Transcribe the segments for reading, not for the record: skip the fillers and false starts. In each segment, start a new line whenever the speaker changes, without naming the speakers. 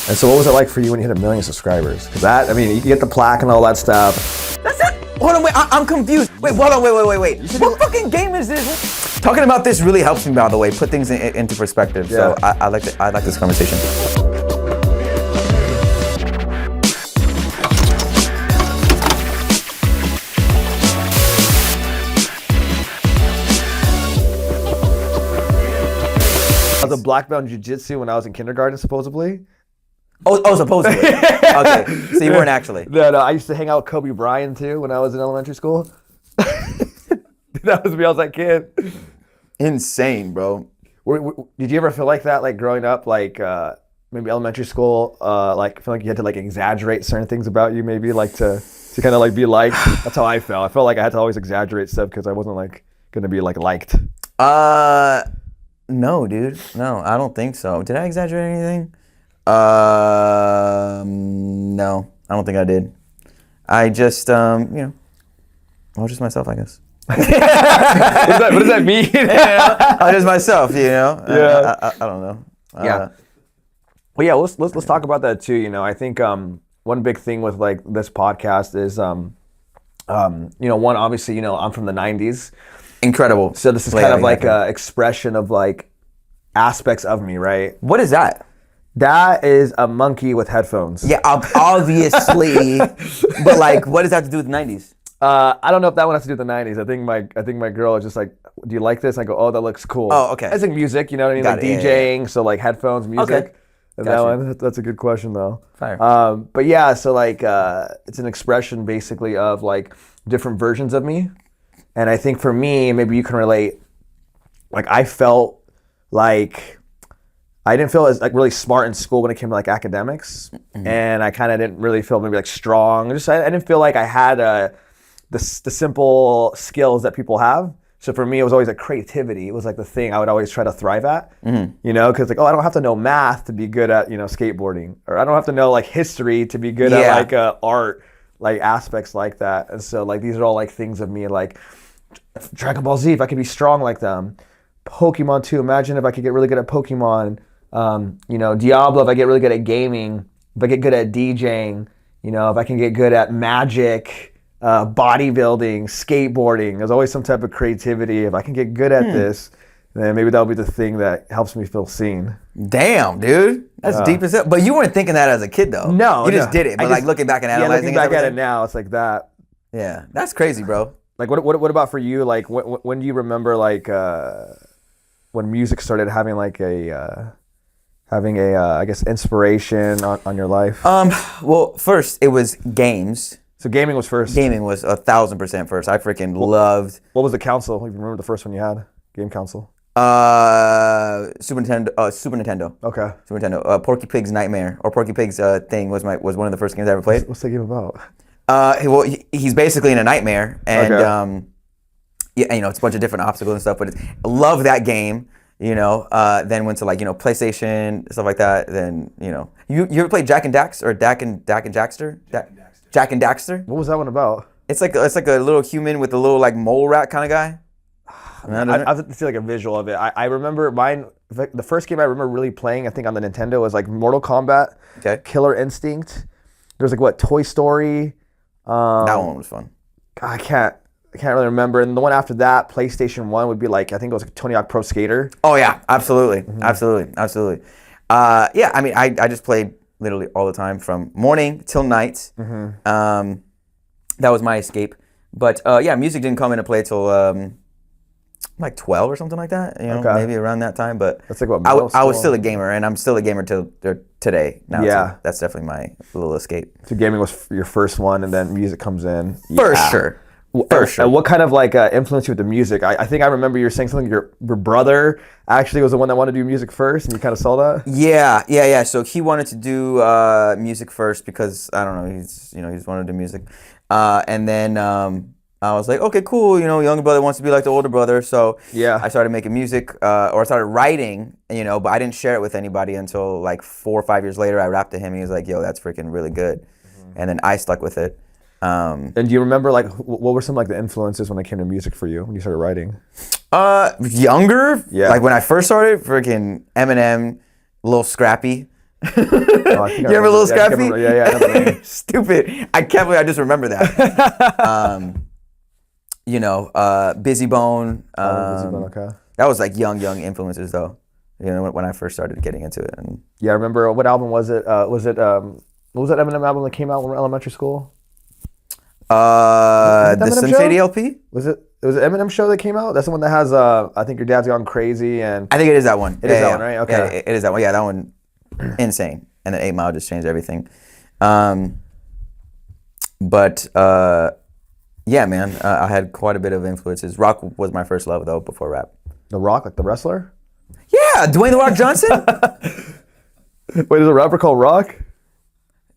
And so what was it like for you when you hit 1 million subscribers? Because that, I mean, you get the plaque and all that stuff.
That's it. Hold on, wait, I'm confused. Wait, hold on, wait. What fucking game is this? Talking about this really helps me, by the way, put things into perspective. Yeah. So I like this conversation.
I was a black belt in jiu-jitsu when I was in kindergarten, supposedly.
Oh, supposedly. Okay, so you weren't actually.
No, I used to hang out with Kobe Bryant too when I was in elementary school. That was me. I was that kid.
Insane, bro.
Did you ever feel like that, like growing up, like maybe elementary school, like feel like you had to like exaggerate certain things about you, maybe like to kind of like be liked? That's how I felt. I felt like I had to always exaggerate stuff because I wasn't like gonna be like liked.
No, dude. No, I don't think so. Did I exaggerate anything? No, I don't think I did. I just, I was just myself, I guess.
What does that mean?
I was just myself,
Yeah.
I don't know.
Yeah. Well, yeah. Let's talk about that too. I think one big thing with like this podcast is, one, obviously, I'm from the '90s.
Incredible.
So this is kind of like an expression of like aspects of me, right?
What is that?
That is a monkey with headphones.
Yeah, obviously. But like, what does that have to do with the '90s?
I don't know if that one has to do with the '90s. I think my girl is just like, do you like this? I go, oh, that looks cool.
Oh, okay.
It's like music, you know what I mean?
Got
like
it,
DJing,
yeah.
So like headphones, music.
Okay.
And that one, that's a good question though.
Fire.
But yeah, so like it's an expression basically of like different versions of me. And I think for me, maybe you can relate, like I felt like I didn't feel as like really smart in school when it came to like academics. Mm-hmm. And I kind of didn't really feel maybe like strong. I didn't feel like I had the simple skills that people have. So for me, it was always like creativity. It was like the thing I would always try to thrive at, because like, I don't have to know math to be good at, skateboarding, or I don't have to know like history to be good at like art, like aspects like that. And so like, these are all like things of me, like Dragon Ball Z, if I could be strong like them. Pokemon 2, imagine if I could get really good at Pokemon. Diablo, if I get really good at gaming, if I get good at DJing, if I can get good at magic, bodybuilding, skateboarding. There's always some type of creativity. If I can get good at this, then maybe that'll be the thing that helps me feel seen.
Damn, dude. That's deep as hell. But you weren't thinking that as a kid, though.
No,
You just did it. But like looking back and analyzing
looking back at it now, it's like that.
Yeah, that's crazy, bro.
Like, what about for you? Like, when do you remember, like, when music started having, like, I guess, inspiration on your life?
Well, first, it was games.
So gaming was first?
Gaming was 1,000% first. I freaking loved...
What was the console? You remember the first one you had? Game console?
Super Nintendo. Super Nintendo.
Okay.
Super Nintendo. Porky Pig's Nightmare, or Porky Pig's thing was one of the first games I ever played.
What's that game about?
Well, he's basically in a nightmare, and
okay.
it's a bunch of different obstacles and stuff. But I love that game. Then went to like PlayStation, stuff like that. Then you ever played Jack and Dax or Dak and Jackster? Jack and Daxter.
What was that one about?
It's like a little human with a little like mole rat kind of guy.
I have to see like a visual of it. I remember mine. The first game I remember really playing, I think on the Nintendo, was like Mortal Kombat, Killer Instinct. There was like what, Toy Story.
That one was fun.
I can't really remember. And the one after that, PlayStation 1, would be like, I think it was like Tony Hawk Pro Skater.
Oh yeah, absolutely, absolutely. Yeah, I mean, I just played literally all the time from morning till night. Mm-hmm. That was my escape. But yeah, music didn't come into play till like 12 or something like that. Maybe around that time. But
that's like what
I was still a gamer, and I'm still a gamer till today. Now,
yeah,
so that's definitely my little escape.
So gaming was your first one, and then music comes in.
For sure.
And what kind of like influenced you with the music? I think I remember you were saying something. Your brother actually was the one that wanted to do music first, and you kind of saw that.
Yeah. So he wanted to do music first because I don't know. He just wanted to do music, and then I was like, okay, cool. Younger brother wants to be like the older brother, so
yeah, I
started making music or I started writing. But I didn't share it with anybody until like 4 or 5 years later. I rapped to him. He was like, yo, that's freaking really good, and then I stuck with it.
And do you remember like what were some like the influences when it came to music for you when you started writing?
Younger,
yeah.
Like when I first started, freaking Eminem, Lil Scrappy,
Oh, I think
You remember Little
yeah, I think I
Scrappy?
remember- yeah, I know the name.
Stupid. I can't believe I just remember that. You know, Busy Bone.
Busy Bone, okay.
That was like young influences though. You know, when I first started getting into it. And
Yeah, I remember what album was it? What was that Eminem album that came out when we were in elementary school?
the
Eminem
Slim
show?
Shady LP.
Was it an Eminem show that came out? That's the one that has I think Your Dad's Gone Crazy and
I think it is that one.
It is that one, right? Okay.
Yeah, it is that one. Yeah, that one, insane. And then 8 Mile just changed everything. But yeah, man, I had quite a bit of influences. Rock was my first love though, before rap.
The Rock, like the wrestler?
Yeah, Dwayne "The Rock" Johnson.
Wait, there's a rapper called Rock?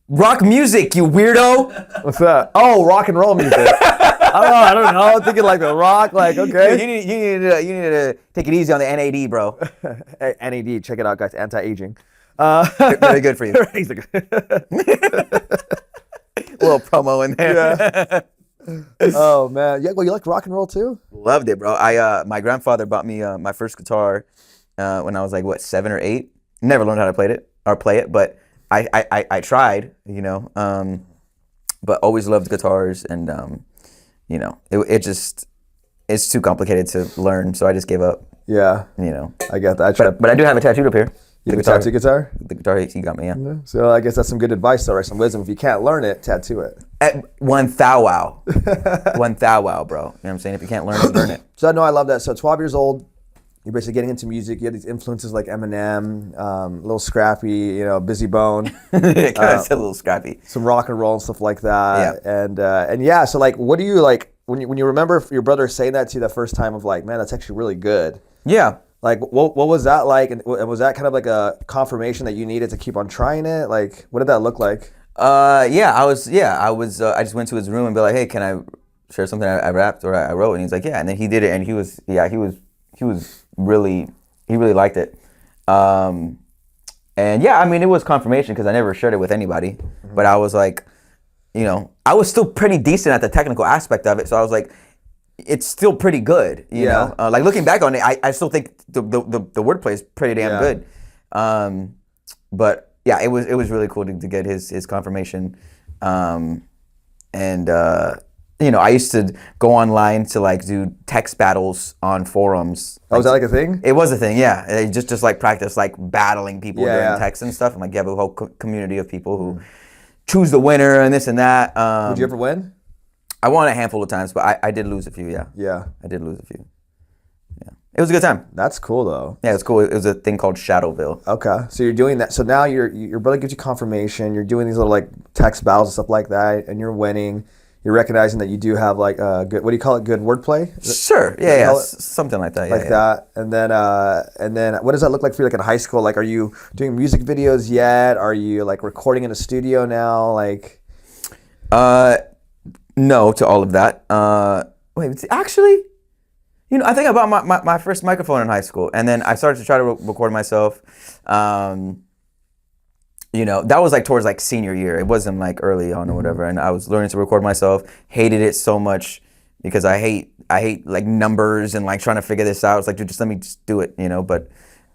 Rock music, you weirdo.
What's that? Oh, rock and roll music. I don't know. I'm thinking like The Rock, like, okay.
You need to take it easy on the NAD, bro.
Hey, NAD, check it out, guys. Anti-aging.
Very good for you.
He's like,
Little promo in there.
yeah. Oh man, yeah. Well, you like rock and roll too?
Loved it, bro. My grandfather bought me my first guitar when I was like 7 or 8. Never learned how to play it, but I tried, you know. But always loved guitars, and you know, it's too complicated to learn, so I just gave up.
Yeah,
You know,
I get that.
but I do have it tattooed up here.
You have a tattoo guitar?
The guitar he got me, yeah.
So I guess that's some good advice, though, right? Some wisdom. If you can't learn it, tattoo it.
One thou wow, bro. You know what I'm saying? If you can't learn it, learn it.
So no, I love that. So 12 years old, you're basically getting into music. You have these influences like Eminem, Lil Scrappy, you know, Busy Bone,
Kind of a little scrappy.
some rock and roll and stuff like that.
Yeah.
And yeah. So like, what do you like when you remember your brother saying that to you the first time of like, man, that's actually really good.
Yeah.
Like, what was that like? And was that kind of like a confirmation that you needed to keep on trying it? Like, what did that look like?
I just went to his room and be like, hey, can I share something I rapped or I wrote? And he's like, yeah. And then he did it, and he really liked it. And yeah, I mean, it was confirmation because I never shared it with anybody. Mm-hmm. But I was like, you know, I was still pretty decent at the technical aspect of it. So I was like, it's still pretty good, you know. Like looking back on it, I still think the wordplay is pretty damn good. But yeah, it was really cool to get his confirmation. And you know, I used to go online to like do text battles on forums.
Oh, was that like a thing?
It was a thing, yeah. Just like practice like battling people during text and stuff. And like you have a whole community of people who choose the winner and this and that.
Did you ever win?
I won a handful of times, but I did lose a few, yeah.
Yeah.
I did lose a few. Yeah. It was a good time.
That's cool though.
Yeah, it was cool. It was a thing called Shadowville.
Okay. So you're doing that. So now your brother gives you confirmation. You're doing these little like text battles and stuff like that, and you're winning. You're recognizing that you do have like good, what do you call it? Good wordplay?
Sure. Yeah. Something like that.
Like that. And then what does that look like for you like in high school? Like, are you doing music videos yet? Are you like recording in a studio now? Like,
no to all of that. Wait, actually, you know, I think I bought my first microphone in high school, and then I started to try to record myself. You know, that was like towards like senior year. It wasn't like early on or whatever. And I was learning to record myself. Hated it so much because I hate like numbers and like trying to figure this out. It's like, dude, just let me just do it, you know. But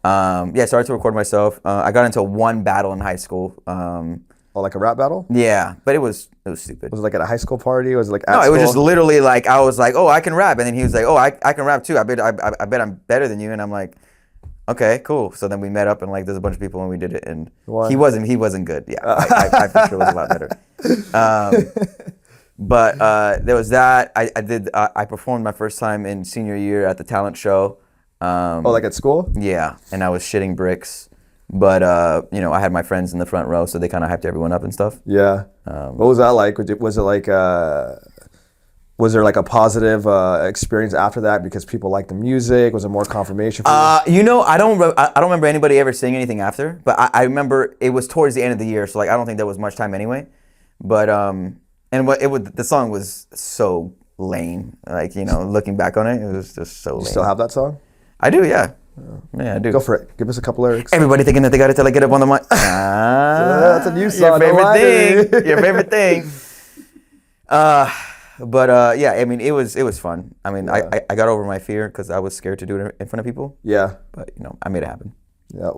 yeah, started to record myself. I got into one battle in high school.
oh, like a rap battle?
Yeah, but it was stupid.
Was it like at a high school party? Was it like at
No, it
school?
was just literally like I was like, oh, I can rap, and then he was like, oh, I can rap too. I bet I'm better than you, and I'm like, okay, cool. So then we met up and like there's a bunch of people and we did it, and he wasn't good. Yeah, I for sure was a lot better. But there was that. I performed my first time in senior year at the talent show.
Oh, like at school?
Yeah, and I was shitting bricks. But you know, I had my friends in the front row, so they kind of hyped everyone up and stuff.
Yeah. What was that like? Was it like was there like a positive experience after that because people liked the music? Was it more confirmation for you?
You know, I don't remember anybody ever saying anything after. But I remember it was towards the end of the year, so like I don't think there was much time anyway. But the song was so lame. Like, you know, looking back on it, it was just so lame.
You still have that song?
I do, yeah. Yeah, I do.
Go for it. Give us a couple lyrics.
Everybody thinking that they got it till I get up on the mic.
That's a new song.
Your favorite thing. Your favorite thing. But yeah, I mean, it was fun. I mean, I got over my fear because I was scared to do it in front of people.
Yeah.
But you know, I made it happen.
Yeah.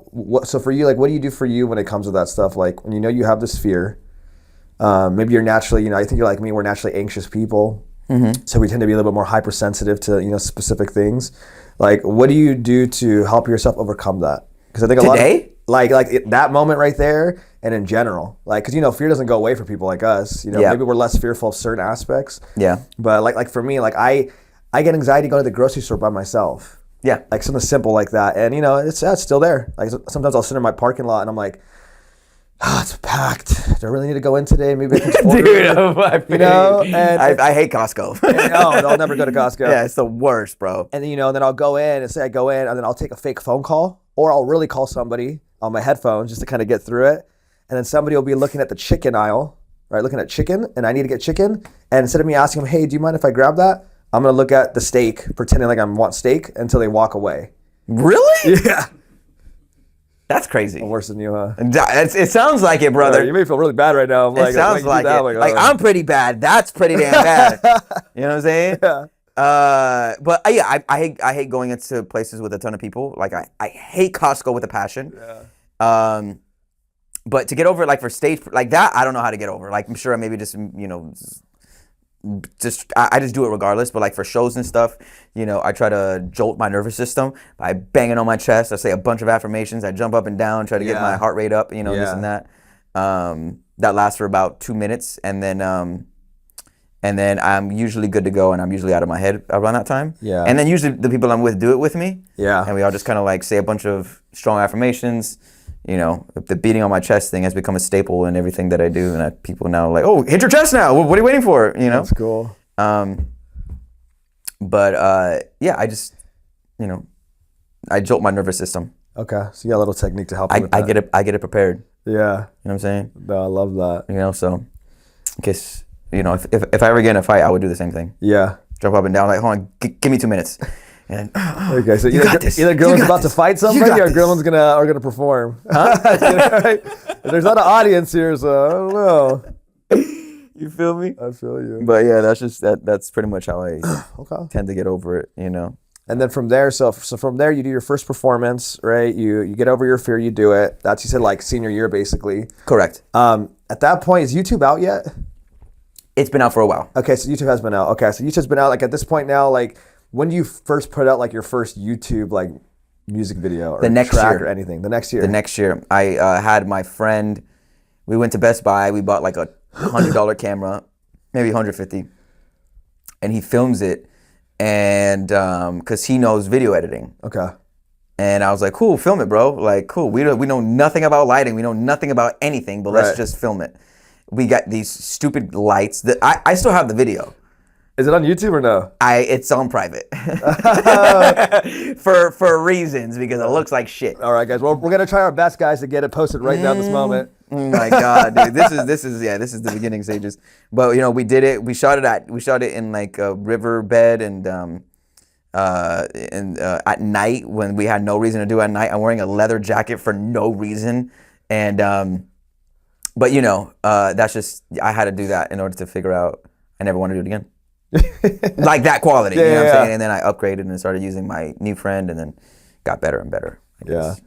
So for you, like, what do you do for you when it comes to that stuff? Like, when you know you have this fear, maybe you're naturally, I think you're like me, we're naturally anxious people. Mm-hmm. So we tend to be a little bit more hypersensitive to, specific things. Like, what do you do to help yourself overcome that? Because I think a lot of, that moment right there, and in general, like, because fear doesn't go away for people like us. Maybe we're less fearful of certain aspects.
Yeah.
But like for me, like I get anxiety going to the grocery store by myself.
Yeah.
Like something simple like that, and it's still there. Like sometimes I'll sit in my parking lot and I'm like, it's packed. Do I really need to go in today? Maybe I can just order it. And
I hate Costco.
I'll never go to Costco.
Yeah, it's the worst, bro.
And then, then I'll go in and say I go in, and then I'll take a fake phone call, or I'll really call somebody on my headphones just to kind of get through it. And then somebody will be looking at the chicken aisle, right? Looking at chicken, and I need to get chicken. And instead of me asking them, hey, do you mind if I grab that? I'm going to look at the steak, pretending like I want steak, until they walk away.
Really?
Yeah.
That's crazy.
I'm worse than you, huh?
It sounds like it, brother.
You may feel really bad right now.
It sounds like it. Like, I'm pretty bad. That's pretty damn bad. You know what I'm saying?
Yeah.
But yeah, I hate going into places with a ton of people. Like I hate Costco with a passion. Yeah. But to get over it, like for stage like that, I don't know how to get over. Like I'm sure I maybe just I just do it regardless. But like for shows and stuff, I try to jolt my nervous system by banging on my chest. I say a bunch of affirmations. I jump up and down, try to get my heart rate up. This and that. That lasts for about 2 minutes, and then I'm usually good to go, and I'm usually out of my head around that time. Yeah. And then usually the people I'm with do it with me. Yeah. And we all just kind of like say a bunch of strong affirmations. The beating on my chest thing has become a staple in everything that I do, and people now are like, "Oh, hit your chest now! What are you waiting for?"
That's cool.
But yeah, I just, I jolt my nervous system.
Okay, so you got a little technique to help you with that.
I get it prepared.
Yeah.
You know what I'm saying?
No, I love that.
So in case, if I ever get in a fight, I would do the same thing.
Yeah.
Jump up and down, like, hold on, give me 2 minutes. And
okay, so either Gremlin's about to fight somebody, or Gremlin's gonna perform. Huh? Right? There's not an audience here, so I don't know.
You feel me?
I feel you.
But yeah, that's pretty much how I tend to get over it,
And then from there, so from there, you do your first performance, right? You get over your fear, you do it. That's, you said, like senior year, basically.
Correct.
At that point, is YouTube out yet?
It's been out for a while.
Okay, so YouTube has been out. Okay, so YouTube's been out. Like at this point now, like when do you first put out like your first YouTube like music video or track or anything? The next year.
The next year, I had my friend. We went to Best Buy. We bought like a $100 camera, maybe $150, and he films it. And because he knows video editing. Okay. And I was like, cool, film it, bro. Like, cool. We know nothing about lighting. We know nothing about anything, but let's just film it. We got these stupid lights that I still have the video.
Is it on YouTube or no?
It's on private. for reasons, because it looks like shit.
All right, guys. Well, we're gonna try our best, guys, to get it posted right now this moment.
Oh my God, dude. This is the beginning stages. But we did it. We shot it in like a riverbed and at night when we had no reason to do it at night. I'm wearing a leather jacket for no reason. And but that's just, I had to do that in order to figure out I never want to do it again. Like that quality, you know what I'm saying? And then I upgraded and started using my new friend, and then got better and better. I guess,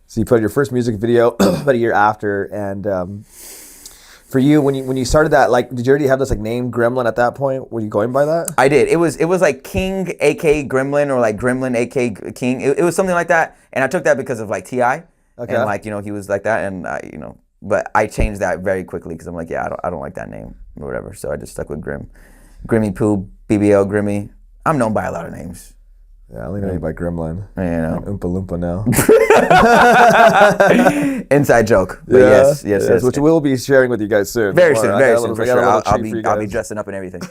So you put your first music video about a year after, and for you, when you started that, like, did you already have this like name Gremlin at that point? Were you going by that?
I did. It was like King, aka Gremlin, or like Gremlin, aka King. It was something like that, and I took that because of like T.I. Okay. And like he was like that, and but I changed that very quickly because I'm like, I don't like that name or whatever. So I just stuck with Grimmy Poo, BBL Grimmy. I'm known by a lot of names.
Yeah, I only know you by Gremlin.
Like
Oompa Loompa now.
Inside joke. But yes.
Which we'll be sharing with you guys soon.
Very soon, for sure. I'll be dressing up and everything.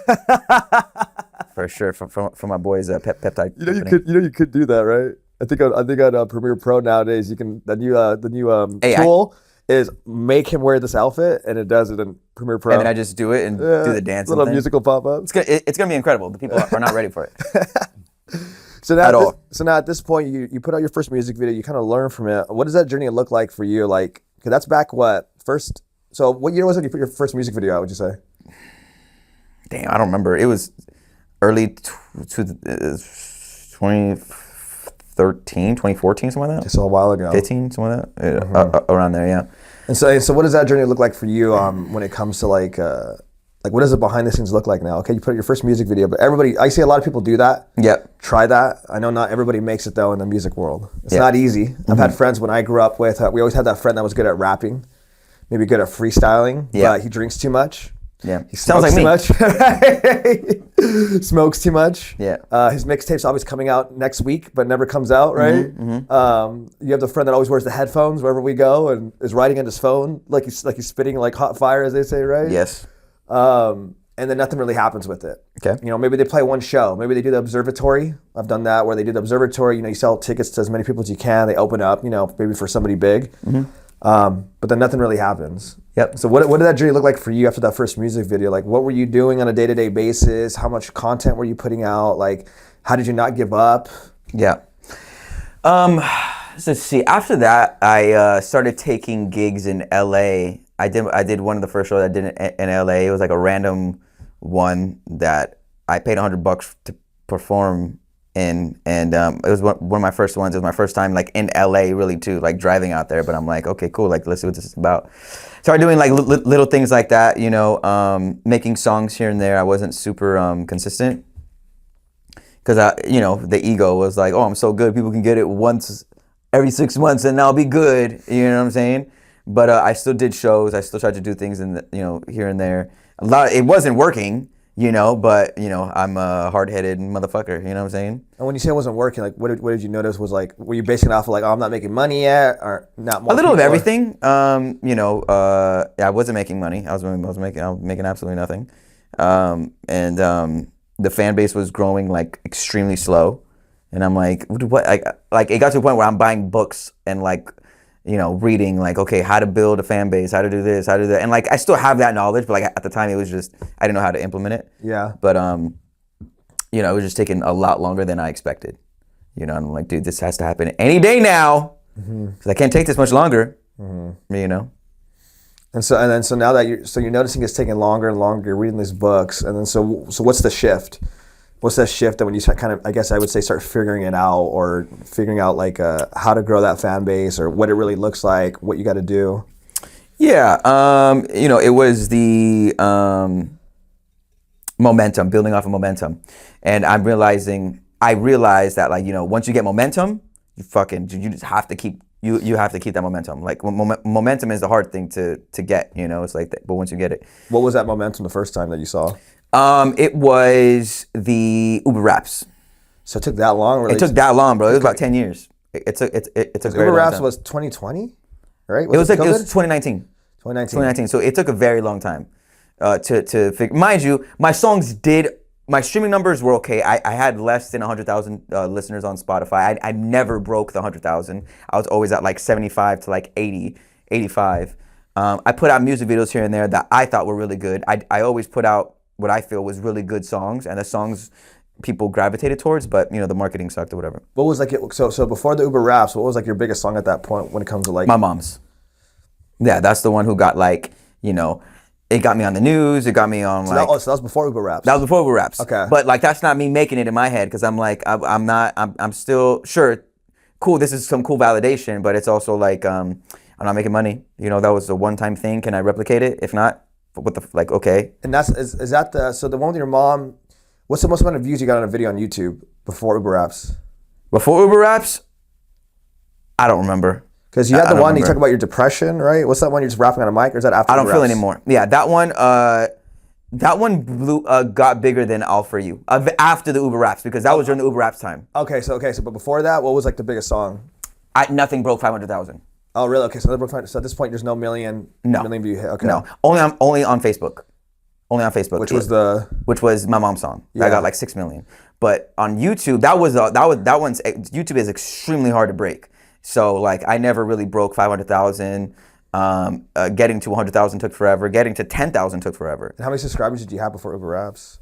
For sure, for my boys' peptide.
You could do that, right? I think on Premiere Pro nowadays, you can the new tool is make him wear this outfit, and it does it in Premiere Pro.
And then I just do it and do the dance.
Little musical pop-up.
It's gonna be incredible. The people are not ready for it.
So now at this point, you put out your first music video. You kind of learn from it. What does that journey look like for you? Like, cause that's back first. So what year was it you put your first music video out? Would you say?
Damn, I don't remember. It was early 2013, 2014, something like that.
Just a while ago.
15, something like that. Around there, yeah.
And so what does that journey look like for you when it comes to like what does the behind the scenes look like now? Okay, you put out your first music video, but I see a lot of people do that.
Yep.
Try that. I know not everybody makes it though in the music world. It's not easy. I've had friends when I grew up with, we always had that friend that was good at rapping, maybe good at freestyling, but he drinks too much.
Yeah.
He smokes too much. Smokes too much.
Yeah.
His mixtape's always coming out next week, but never comes out, right? You have the friend that always wears the headphones wherever we go and is writing on his phone like he's spitting like hot fire, as they say, right?
Yes.
And then nothing really happens with it.
Okay.
You know, maybe they play one show. Maybe they do the observatory. I've done that where they do the observatory. You know, you sell tickets to as many people as you can. They open up, you know, maybe for somebody big. But then nothing really happens.
Yep.
So what did that journey look like for you after that first music video? Like, what were you doing on a day-to-day basis? How much content were you putting out? Like, how did you not give up?
Yeah. Let's see. After that, I started taking gigs in LA. I did one of the first shows I did in LA. It was like a random one that I paid $100 to perform in, and it was one of my first ones. It was my first time like in LA, really too, like driving out there. But I'm like, okay, cool. Like, let's see what this is about. Started doing like little things like that, you know, making songs here and there. I wasn't super consistent because the ego was like, oh, I'm so good. People can get it once every 6 months, and I'll be good. You know what I'm saying? But I still did shows. I still tried to do things here and there. It wasn't working, but I'm a hard-headed motherfucker. You know what I'm saying?
And when you say it wasn't working, like what did you notice was like, were you basing it off of like, oh, I'm not making money yet, or not more?
A little of everything. I wasn't making money. I was making absolutely nothing. The fan base was growing like extremely slow, and I'm like, what? Like it got to a point where I'm buying books and like, reading like, okay, how to build a fan base, how to do this, how to do that. And like, I still have that knowledge, but like at the time it was just, I didn't know how to implement it.
Yeah.
But, it was just taking a lot longer than I expected. And I'm like, dude, this has to happen any day now. Because I can't take this much longer,
And so now that you're noticing it's taking longer and longer, you're reading these books. And then, so what's the shift? What's that shift that when you kind of, I guess I would say, start figuring it out, or figuring out like how to grow that fan base, or what it really looks like, what you got to do?
Yeah, it was the momentum, building off of momentum, and I realized that like once you get momentum, you just have to keep you have to keep that momentum. Like momentum is the hard thing to get. It's like that, but once you get it.
What was that momentum the first time that you saw?
It was the Uber Raps.
So it took that long?
It took that long, bro. It was about 10 years. It took
Uber Raps was 2020, right?
It was 2019.
2019.
So it took a very long time to figure. Mind you, my streaming numbers were okay. I had less than 100,000 listeners on Spotify. I never broke the 100,000. I was always at like 75 to like 80, 85. I put out music videos here and there that I thought were really good. I always put out what I feel was really good songs, and the songs people gravitated towards, but the marketing sucked or whatever.
What was like so before the Uber Raps, what was like your biggest song at that point when it comes to like
My Mom's? Yeah, that's the one who got like, it got me on the news, it got me on
so that was before Uber Raps.
That was before Uber Raps.
Okay.
But like that's not me making it in my head, because I'm like I'm still sure, cool, this is some cool validation, but it's also like I'm not making money. That was a one-time thing. Can I replicate it? If not, okay.
And is that the one with your mom? What's the most amount of views you got on a video on YouTube before Uber Raps?
Before Uber Raps, I don't remember.
Because you had the one you talk about your depression, right? What's that one you're just rapping on a mic, or is that after?
I don't feel anymore. Yeah, that one. That one got bigger than All For You after the Uber Raps, because that was during the Uber Raps time.
Okay, so but before that, what was like the biggest song?
Nothing broke 500,000.
Oh, really? Okay, so at this point, there's no million view hit. Okay.
No, only on Facebook. Only on Facebook.
Which
was My Mom's song. Yeah. I got like 6 million. But on YouTube, YouTube is extremely hard to break. So like I never really broke 500,000. Getting to 100,000 took forever. Getting to 10,000 took forever.
And how many subscribers did you have before Uber Raps?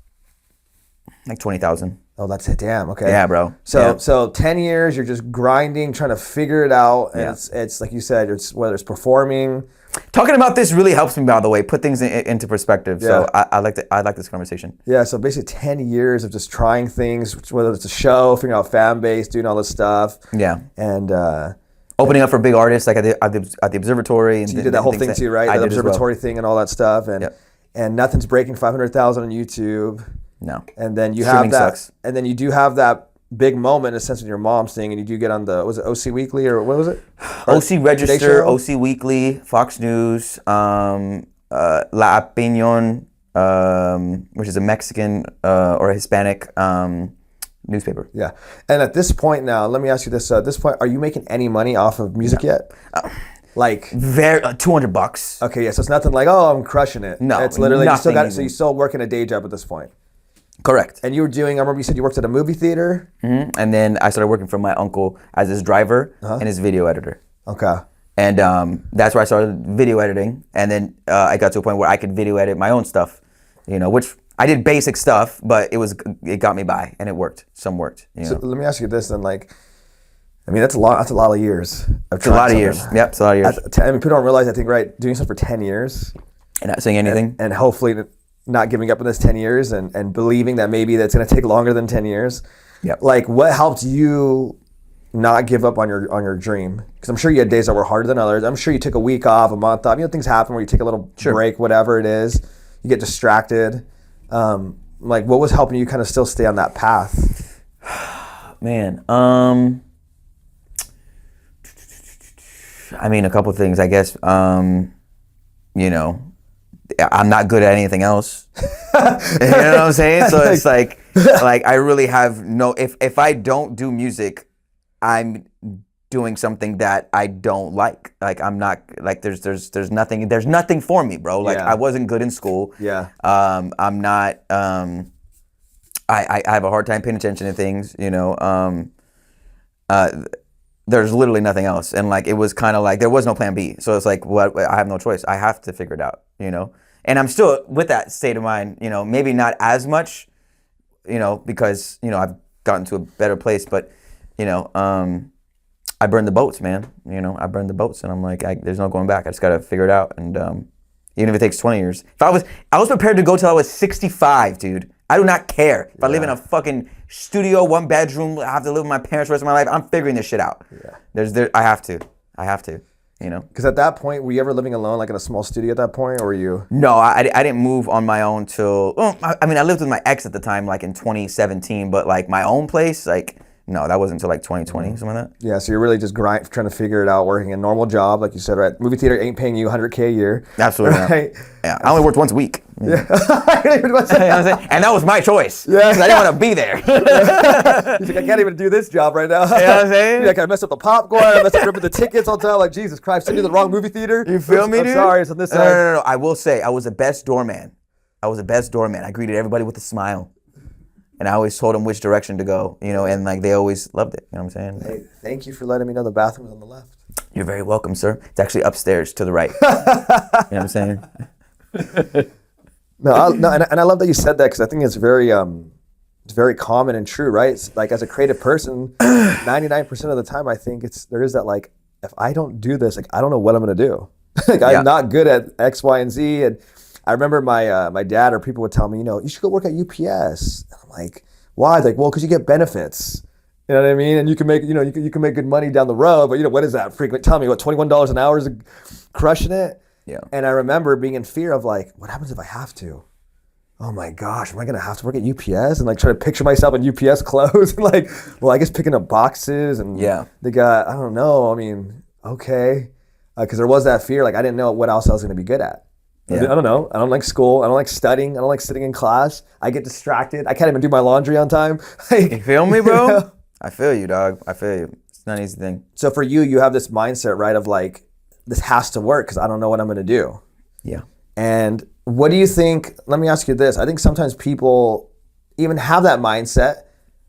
Like 20,000.
Oh, that's it. Damn. Okay.
Yeah, bro.
So 10 years, you're just grinding, trying to figure it out. And it's like you said, it's whether it's performing,
Talking about this really helps me, by the way, put things into perspective. So I like this conversation.
Yeah, so basically 10 years of just trying things, whether it's a show, figuring out fan base, doing all this stuff.
Yeah.
And
opening up for big artists like at the observatory. And
so you did that whole thing too, right? The observatory thing and all that stuff. And nothing's breaking 500,000 on YouTube.
No.
And then you
Streaming
have that.
sucks. And
then you do have that big moment in a sense with your mom singing, and you do get on was it OC Weekly or what was it?
OC Register, OC Weekly, Fox News, La Opinion, which is a Mexican or a Hispanic newspaper.
Yeah. And at this point now, let me ask you this. At this point, are you making any money off of music yet? Like
very $200.
Okay, yeah. So it's nothing like, oh, I'm crushing it.
No,
it's literally you still got
even.
So you still working a day job at this point.
Correct.
And you were doing, I remember you said you worked at a movie theater.
Mm-hmm. And then I started working for my uncle as his driver and his video editor.
Okay.
And that's where I started video editing. And then I got to a point where I could video edit my own stuff, which I did basic stuff, but it got me by and it worked. Some worked.
So let me ask you this then, that's a lot of years.
It's a lot of years. Yep, it's a lot of years.
People don't realize, I think, right, doing something for 10 years.
And not saying anything.
And hopefully not giving up in this 10 years and believing that maybe that's going to take longer than 10 years.
Yep.
Like, what helped you not give up on your dream? Because I'm sure you had days that were harder than others. I'm sure you took a week off, a month off. Things happen where you take a little break, whatever it is. You get distracted. What was helping you kind of still stay on that path?
Man, a couple of things, I guess. I'm not good at anything else. You know what I'm saying? So it's like I really have if I don't do music, I'm doing something that I don't like. Like I'm not there's nothing for me, bro. Like I wasn't good in school.
Yeah.
I'm not I have a hard time paying attention to things, there's literally nothing else. And it was kind of like there was no plan B. So it's like, what? I have no choice. I have to figure it out, And I'm still with that state of mind, maybe not as much, because, I've gotten to a better place. But, I burned the boats, man. I burned the boats. And I'm like, there's no going back. I just got to figure it out. And even if it takes 20 years. I was prepared to go till I was 65, dude. I do not care. If I live in a fucking studio, 1 bedroom, I have to live with my parents the rest of my life, I'm figuring this shit out. Yeah. I have to, Because at that point, were you ever living alone, in a small studio at that point, or were you? No, I didn't move on my own till, I lived with my ex at the time, in 2017, but my own place, no, that wasn't until 2020, something like that.
Yeah, so you're really just trying to figure it out, working a normal job, like you said, right? Movie theater ain't paying you $100K a year.
Absolutely
right?
Not. Yeah, I only worked once a week.
Yeah.
You know what I'm saying? And that was my choice. Yeah. Because I didn't want to be there.
He's like, I can't even do this job right now.
You know what I'm saying?
I messed up the popcorn, I messed up ripping the tickets all the time. Jesus Christ, send you to the wrong movie theater.
You feel me, dude?
I'm sorry, it's on this side.
No. I will say, I was the best doorman. I greeted everybody with a smile. And I always told them which direction to go, and they always loved it. You know what I'm saying?
Hey, thank you for letting me know the bathroom is on the left.
You're very welcome, sir. It's actually upstairs to the right. You know what I'm saying?
No, and I love that you said that because I think it's very common and true, right? It's as a creative person, 99% of the time I think there is that if I don't do this, I don't know what I'm gonna do. I'm not good at X, Y, and Z. And I remember my dad or people would tell me, you should go work at UPS. And I'm like, why? Like, well, because you get benefits. You know what I mean? And you can make, you can make good money down the road. But what is that? Tell me, what, $21 an hour is crushing it?
Yeah.
And I remember being in fear of what happens if I have to? Oh my gosh, am I gonna have to work at UPS and try to picture myself in UPS clothes and I guess picking up boxes and they got, I don't know. Okay, because there was that fear. I didn't know what else I was gonna be good at. Yeah. I don't know. I don't like school. I don't like studying. I don't like sitting in class. I get distracted. I can't even do my laundry on time.
You feel me, bro? I feel you, dog. I feel you. It's not an easy thing.
So for you have this mindset, right, of this has to work because I don't know what I'm going to do.
Yeah.
And what do you think? Let me ask you this. I think sometimes people even have that mindset,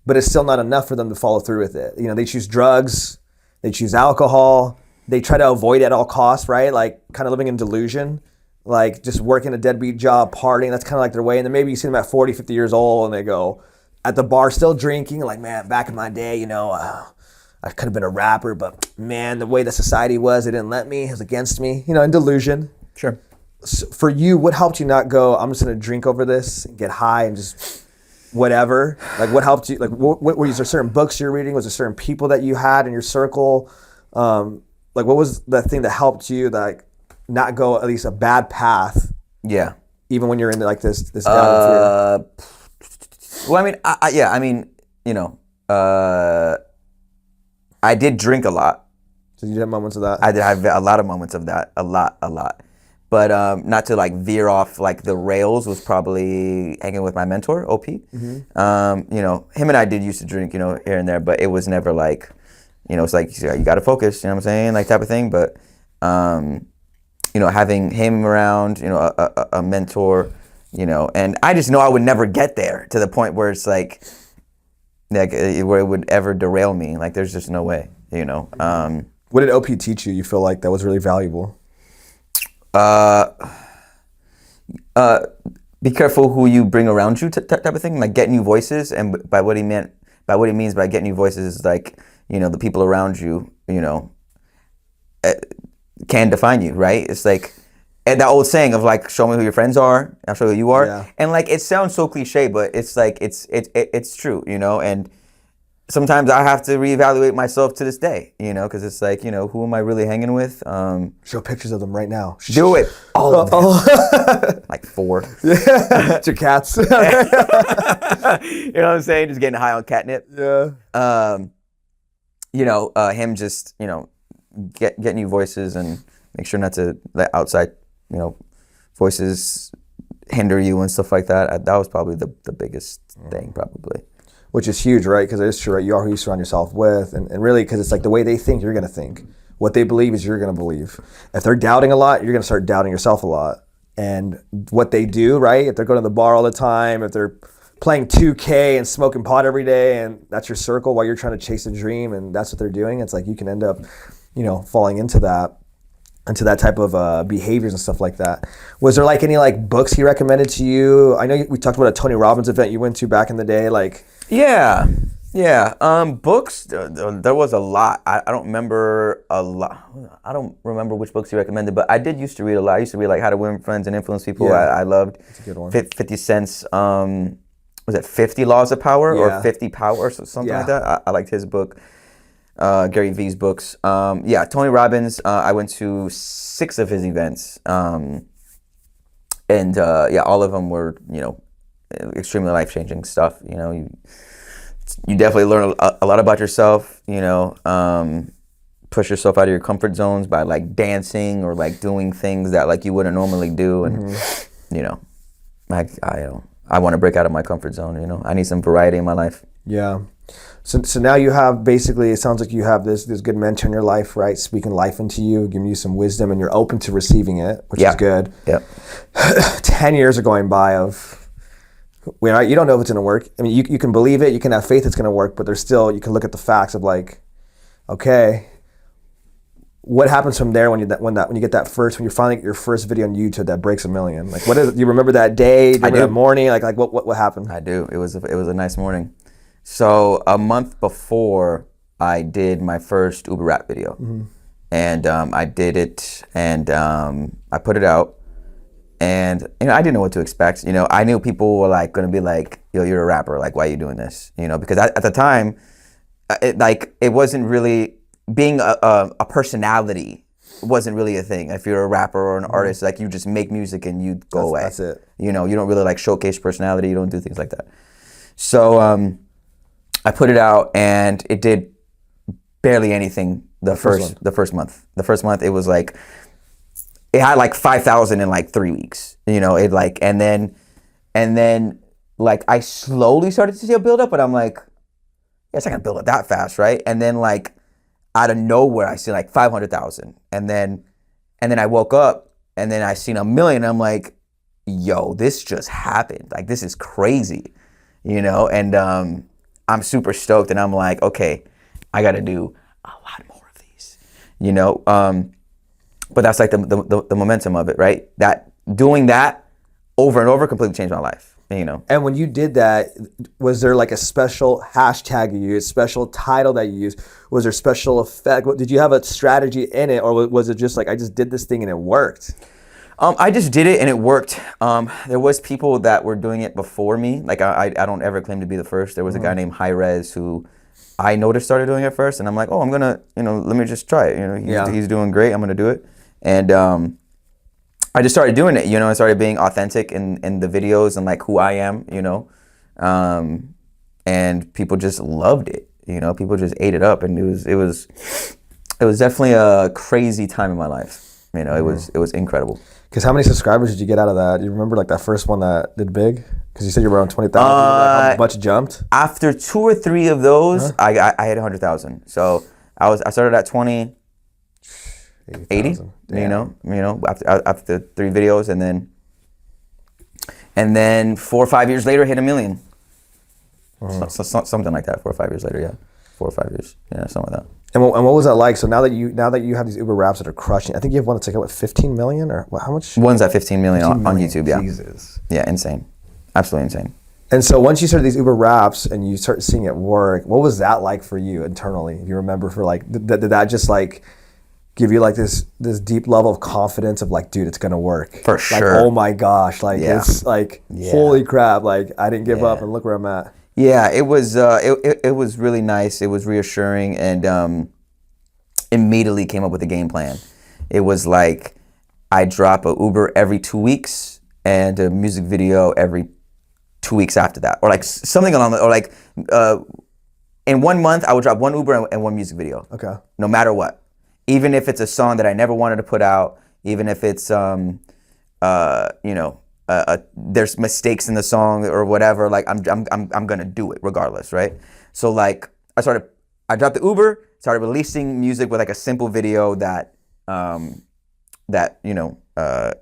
but it's still not enough for them to follow through with it. They choose drugs. They choose alcohol. They try to avoid it at all costs, right? Kind of living in delusion. Just working a deadbeat job, partying, that's kind of their way. And then maybe you see them at 40, 50 years old and they go at the bar still drinking, man, back in my day, I I could have been a rapper, but man, the way the society was, it didn't let me. It was against me. In delusion.
Sure.
So for you, what helped you not go, I'm just gonna drink over this, and get high, and just whatever? Like, what helped you? Like, what was there certain books you were reading? Was there certain people that you had in your circle? Like, what was the thing that helped you, like, not go at least a bad path?
Yeah.
Even when you're in like this down fear.
Well, I mean, I did drink a lot.
So you had moments of that?
I did have a lot of moments of that, a lot. But not to like veer off like the rails was probably hanging with my mentor, OP. Mm-hmm. Him and I did used to drink, here and there, but it was never like, it's like you got to focus, you know what I'm saying, like type of thing. But having him around, a mentor, and I just know I would never get there to the point where it's like where it would ever derail me. Like there's just no way,
What did OP teach you feel like that was really valuable?
Be careful who you bring around you type of thing, like get new voices. And by what he means by get new voices is like, the people around you, can define you, right? It's like, and that old saying of like, show me who your friends are, I'll show you who you are. Yeah. And like, it sounds so cliche, but it's like, it's true, and sometimes I have to reevaluate myself to this day, because it's like, who am I really hanging with?
Show pictures of them right now.
Do it. All of them. Like 4.
Yeah. It's your cats.
You know what I'm saying? Just getting high on catnip.
Yeah.
Him just, get new voices and make sure not to let outside, voices hinder you and stuff like that. That was probably the biggest thing, probably.
Which is huge, right? Because it is true, right? You are who you surround yourself with. And really, because it's like the way they think, you're going to think. What they believe is you're going to believe. If they're doubting a lot, you're going to start doubting yourself a lot. And what they do, right? If they're going to the bar all the time, if they're playing 2K and smoking pot every day, and that's your circle while you're trying to chase a dream, and that's what they're doing, it's like you can end up, falling into that type of behaviors and stuff like that. Was there like any like books he recommended to you? I know we talked about a Tony Robbins event you went to back in the day, like.
Yeah. Books, there was a lot. I don't remember a lot. I don't remember which books he recommended, but I did used to read a lot. I used to read like How to Win Friends and Influence People. Yeah. I loved.
That's a good one.
50 Cent's, was it 50 Laws of Power or 50 Power or something like that? I liked his book. Gary Vee's books. Tony Robbins, I went to 6 of his events. And all of them were, extremely life-changing stuff. You definitely learn a lot about yourself, push yourself out of your comfort zones by like dancing or like doing things that like you wouldn't normally do. And, I want to break out of my comfort zone, I need some variety in my life.
Yeah. So now you have basically, it sounds like you have this good mentor in your life, right? Speaking life into you, giving you some wisdom, and you're open to receiving it, which is good.
Yep.
10 years are going by of, you don't know if it's going to work. I mean, you can believe it, you can have faith it's going to work, but there's still, you can look at the facts of like, okay, what happens from there when you finally get your first video on YouTube that breaks 1 million? Like, what is it? Do you remember that day? Do you remember that morning? Like what happened?
I do. It was a nice morning. So a month before, I did my first Uber rap video, and I did it, and I put it out, and I didn't know what to expect. I knew people were like going to be like, "Yo, you're a rapper. Like, why are you doing this?" Because at the time, it wasn't really being a personality wasn't really a thing. If you're a rapper or an artist, like you just make music and you go away.
That's it.
You don't really like showcase personality. You don't do things like that. So I put it out, and it did barely anything the first month. The first month, it was like, it had like 5,000 in like 3 weeks. It like, and then like I slowly started to see a build up, but I'm like, yeah, it's not gonna build up that fast, right? And then like out of nowhere, I see like 500,000, and then I woke up, and then I seen 1 million. And I'm like, yo, this just happened. Like, this is crazy, and I'm super stoked, and I'm like, okay, I got to do a lot more of these, but that's like the momentum of it, right? That doing that over and over completely changed my life, you know.
And when you did that, was there like a special hashtag you used, special title that you used? Was there special effect? Did you have a strategy in it, or was it just like, I just did this thing and it worked?
I just did it and it worked. There was people that were doing it before me. Like I don't ever claim to be the first. There was a guy named High Res who I noticed started doing it first, and I'm like, oh, I'm gonna, let me just try it. He's doing great. I'm gonna do it, and I just started doing it. I started being authentic in the videos and like who I am. And people just loved it. People just ate it up, and it was definitely a crazy time in my life. It was incredible.
Because how many subscribers did you get out of that? You remember like that first one that did big? Because you said you were around 20,000. How much jumped?
After 2 or 3 of those, I hit 100,000. So I started at 80, 80. After 3 videos, and then 4 or 5 years later, hit 1 million. So something like that. 4 or 5 years later, yeah, 4 or 5 years, yeah, something like that.
And what was that like? So now that you have these Uber raps that are crushing, I think you have one that's like 15 million or how much?
One's at 15 million on YouTube, yeah.
Jesus.
Yeah, insane, absolutely insane.
And so once you started these Uber raps and you start seeing it work, what was that like for you internally? If you remember, for like, did that just like give you like this deep level of confidence of like, dude, it's gonna work?
For sure.
Like, oh my gosh, like it's like, holy crap, like I didn't give up and look where I'm at.
Yeah, it was it was really nice. It was reassuring, and immediately came up with a game plan. It was like I drop a Uber every 2 weeks and a music video every 2 weeks after that, or like something along the, or like in 1 month I would drop 1 Uber and 1 music video.
Okay.
No matter what, even if it's a song that I never wanted to put out, even if it's there's mistakes in the song or whatever, like I'm gonna do it regardless, right? So like I dropped the Uber, started releasing music with like a simple video that I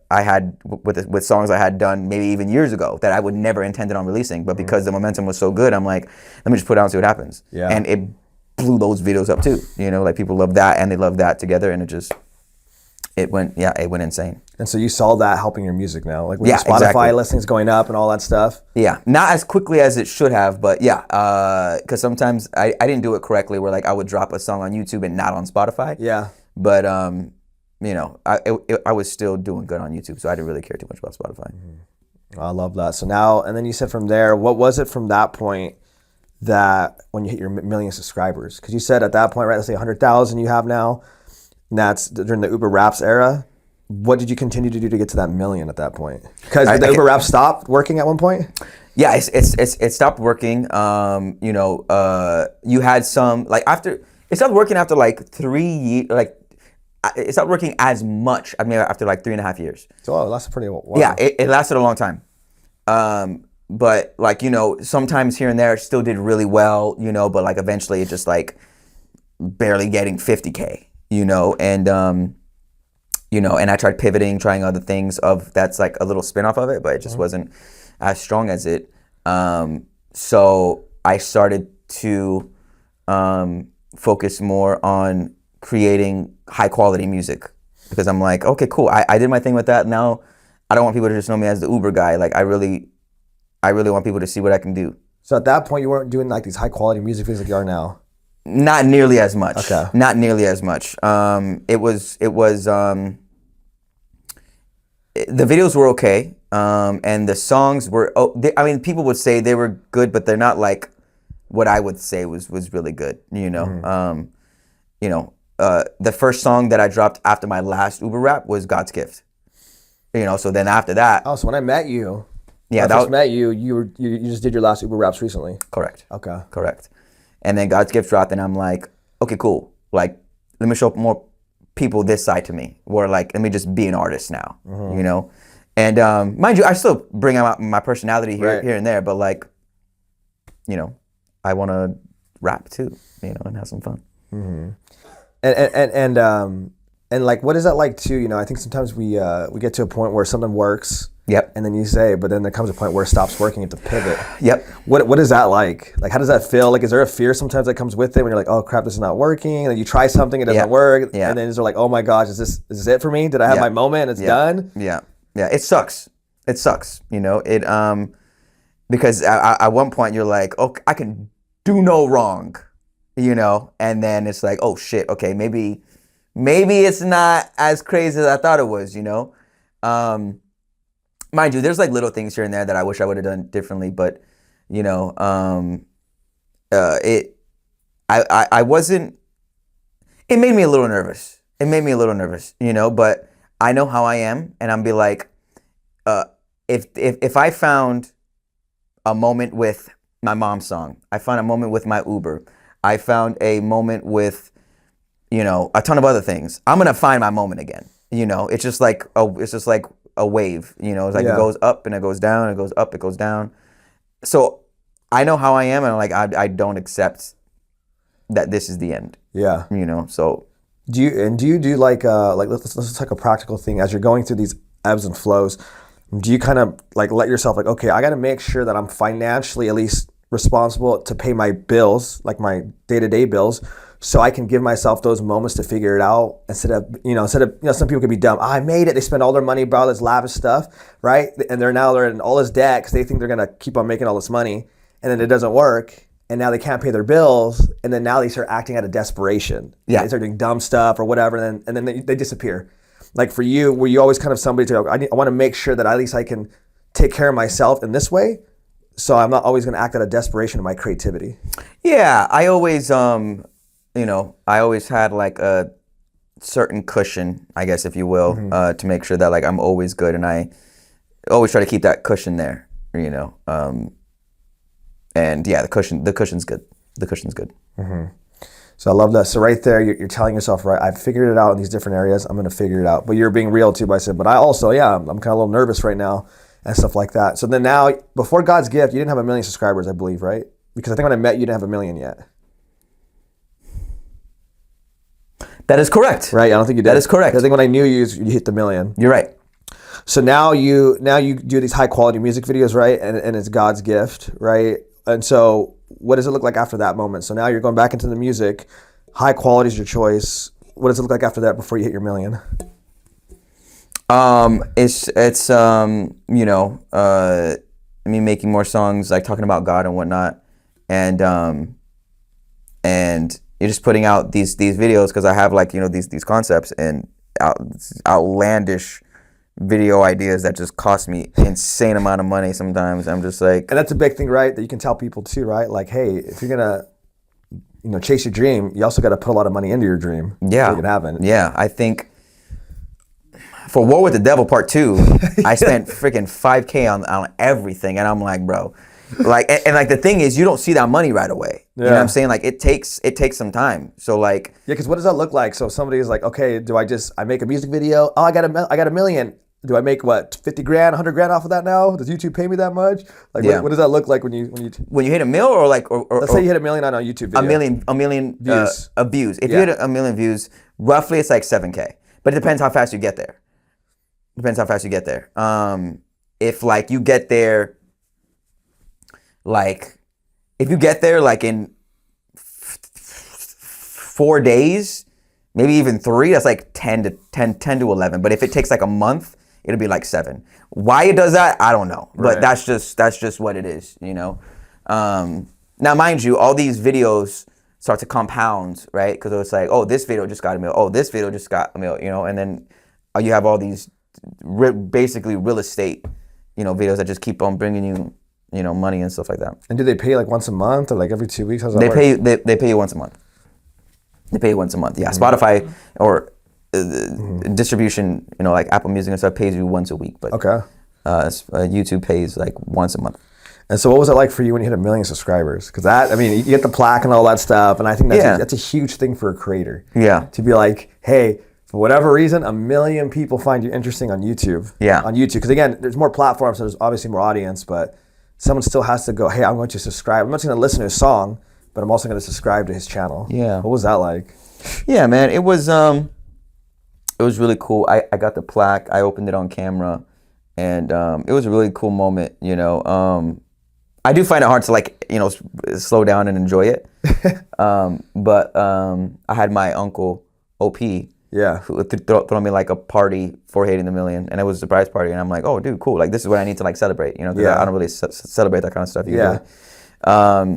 had with songs I had done maybe even years ago that I would never intended on releasing, but because the momentum was so good, I'm like, let me just put it out and see what happens.
Yeah.
And it blew those videos up too. Like people love that and they love that together, and it went insane.
And so you saw that helping your music now, like with Spotify
exactly.
listings going up and all that stuff.
Yeah, not as quickly as it should have, but yeah, because sometimes I didn't do it correctly, where like I would drop a song on YouTube and not on Spotify.
Yeah.
But I was still doing good on YouTube, so I didn't really care too much about Spotify.
I love that. So now, and then you said from there, what was it from that point that when you hit your million subscribers? Because you said at that point, right, let's say 100,000 you have now, and that's during the Uber Raps era. What did you continue to do to get to that million at that point? Because the Uber Raps stopped working at one point?
Yeah, it stopped working. You had some, like after, it stopped working after like 3 years, like it stopped working as much, I mean, after like 3.5 years.
So it lasted pretty well.
Yeah, it lasted a long time. But like, sometimes here and there it still did really well, but like eventually it just like barely getting 50K, and I tried pivoting, trying other things that's like a little spin-off of it, but it just wasn't as strong as it. So I started to focus more on creating high quality music, because I'm like, okay, cool. I did my thing with that. Now I don't want people to just know me as the Uber guy. Like I really want people to see what I can do.
So at that point you weren't doing like these high quality music videos like you are now?
Not nearly as much.
Okay.
Not nearly as much. It was the videos were okay, and the songs were. People would say they were good, but they're not like what I would say was really good. The first song that I dropped after my last Uber rap was God's Gift. So then after that.
Oh, so when I met you.
Yeah,
when I first met you, you just did your last Uber raps recently.
Correct.
Okay.
Correct. And then God's Gift dropped, and I'm like, okay, cool. Like, let me show more people this side to me, or like, let me just be an artist now, And mind you, I still bring out my personality here and there, but like, I want to rap too, and have some fun.
And like, what is that like too? I think sometimes we get to a point where something works.
Yep.
And then you say, but then there comes a point where it stops working. You have to pivot.
Yep.
What is that like? Like, how does that feel? Like, is there a fear sometimes that comes with it when you're like, oh crap, this is not working? And then you try something, it doesn't work. Yeah. And then you're like, oh my gosh, is this it for me? Did I have my moment? It's done.
Yeah. Yeah. It sucks. It sucks. because at one point you're like, oh, I can do no wrong, you know, and then it's like, oh shit, okay, maybe it's not as crazy as I thought it was, you know. Mind you, there's like little things here and there that I wish I would have done differently, but you know, I wasn't. It made me a little nervous. You know, but I know how I am, and I'm be like, if I found a moment with my mom's song, I found a moment with my Uber, I found a moment with, you know, a ton of other things, I'm gonna find my moment again. You know, it's just like a wave. You know, it's like it goes up and it goes down, it goes up, it goes down. So I know how I am, and like I don't accept that this is the end. Yeah. You know, so
do you do like let's take a practical thing as you're going through these ebbs and flows. Do you kind of like let yourself like, okay, I got to make sure that I'm financially at least responsible to pay my bills, like my day-to-day bills, so I can give myself those moments to figure it out instead of some people could be dumb. I made it. They spend all their money, bro, this lavish stuff, right? And they're in all this debt because they think they're gonna keep on making all this money, and then it doesn't work. And now they can't pay their bills, and then now they start acting out of desperation. Yeah, they start doing dumb stuff or whatever, and then they disappear. Like for you, were you always kind of somebody to go, I want to make sure that at least I can take care of myself in this way, so I'm not always going to act out of desperation in my creativity?
Yeah, I always, I always had like a certain cushion, I guess, if you will, to make sure that like I'm always good, and I always try to keep that cushion there, you know. And yeah, the cushion's good.
Mm-hmm. So I love that. So right there, you're telling yourself, right, I've figured it out in these different areas. I'm going to figure it out. But you're being real too by saying, but I also, I'm kind of a little nervous right now and stuff like that. So then now, before God's gift, you didn't have 1 million subscribers, I believe, right? Because I think when I met you, didn't have 1 million yet.
That is correct.
Right? I don't think you did.
That is correct.
I think when I knew you, you hit the 1 million.
You're right.
So now you do these high quality music videos, right? And it's God's gift, right? And so what does it look like after that moment? So now you're going back into the music. High quality is your choice. What does it look like after that before you hit your 1 million?
It's me making more songs, like talking about God and whatnot, and you're just putting out these videos because I have like, you know, these concepts and outlandish video ideas that just cost me insane amount of money sometimes. I'm just like,
and that's a big thing, right? That you can tell people too, right? Like, hey, if you're gonna, chase your dream, you also got to put a lot of money into your dream.
Yeah,
to make it happen.
Yeah, I think for War with the Devil Part 2, I spent freaking $5K on everything, and I'm like, bro, like, and like the thing is, you don't see that money right away. Yeah. You know what I'm saying? Like it takes some time. So like,
yeah, because what does that look like? So somebody is like, okay, do I make a music video? Oh, I got $1 million. Do I make what, 50 grand, 100 grand off of that now? Does YouTube pay me that much? Like, what does that look like when you
hit a mil, or like, or
let's say you hit 1 million on a YouTube video.
A million views. Views. If you hit 1 million views, roughly it's like 7K. But it depends how fast you get there. If like you get there, like if you get there like in 4 days, maybe even 3, that's like 10 to 11. But if it takes like a month, it'll be like 7. Why it does that, I don't know. But that's just what it is, you know. Now, mind you, all these videos start to compound, right? Because it's like, oh, this video just got 1 million. Oh, this video just got 1 million, you know. And then you have all these basically real estate, videos that just keep on bringing you, money and stuff like that.
And do they pay like once a month or like every 2 weeks? How's that
work? They pay you once a month. Yeah. Spotify or distribution, like Apple Music and stuff pays you once a week. But YouTube pays like once a month.
And so what was it like for you when you hit 1 million subscribers? Because you get the plaque and all that stuff. And I think that's a huge thing for a creator.
Yeah.
To be like, hey, for whatever reason, 1 million people find you interesting on YouTube.
Yeah.
On YouTube. Because again, there's more platforms, so there's obviously more audience, but someone still has to go, hey, I'm going to subscribe. I'm not just going to listen to his song, but I'm also going to subscribe to his channel.
Yeah.
What was that like?
Yeah, man, it was really cool. I got the plaque. I opened it on camera, and it was a really cool moment. I do find it hard to slow down and enjoy it. But I had my uncle OP
Yeah.
who throw me like a party for Hating the Million, and it was a surprise party, and I'm like, oh, dude, cool. Like this is what I need to like celebrate, you know, because I don't really celebrate that kind of stuff usually.
Yeah.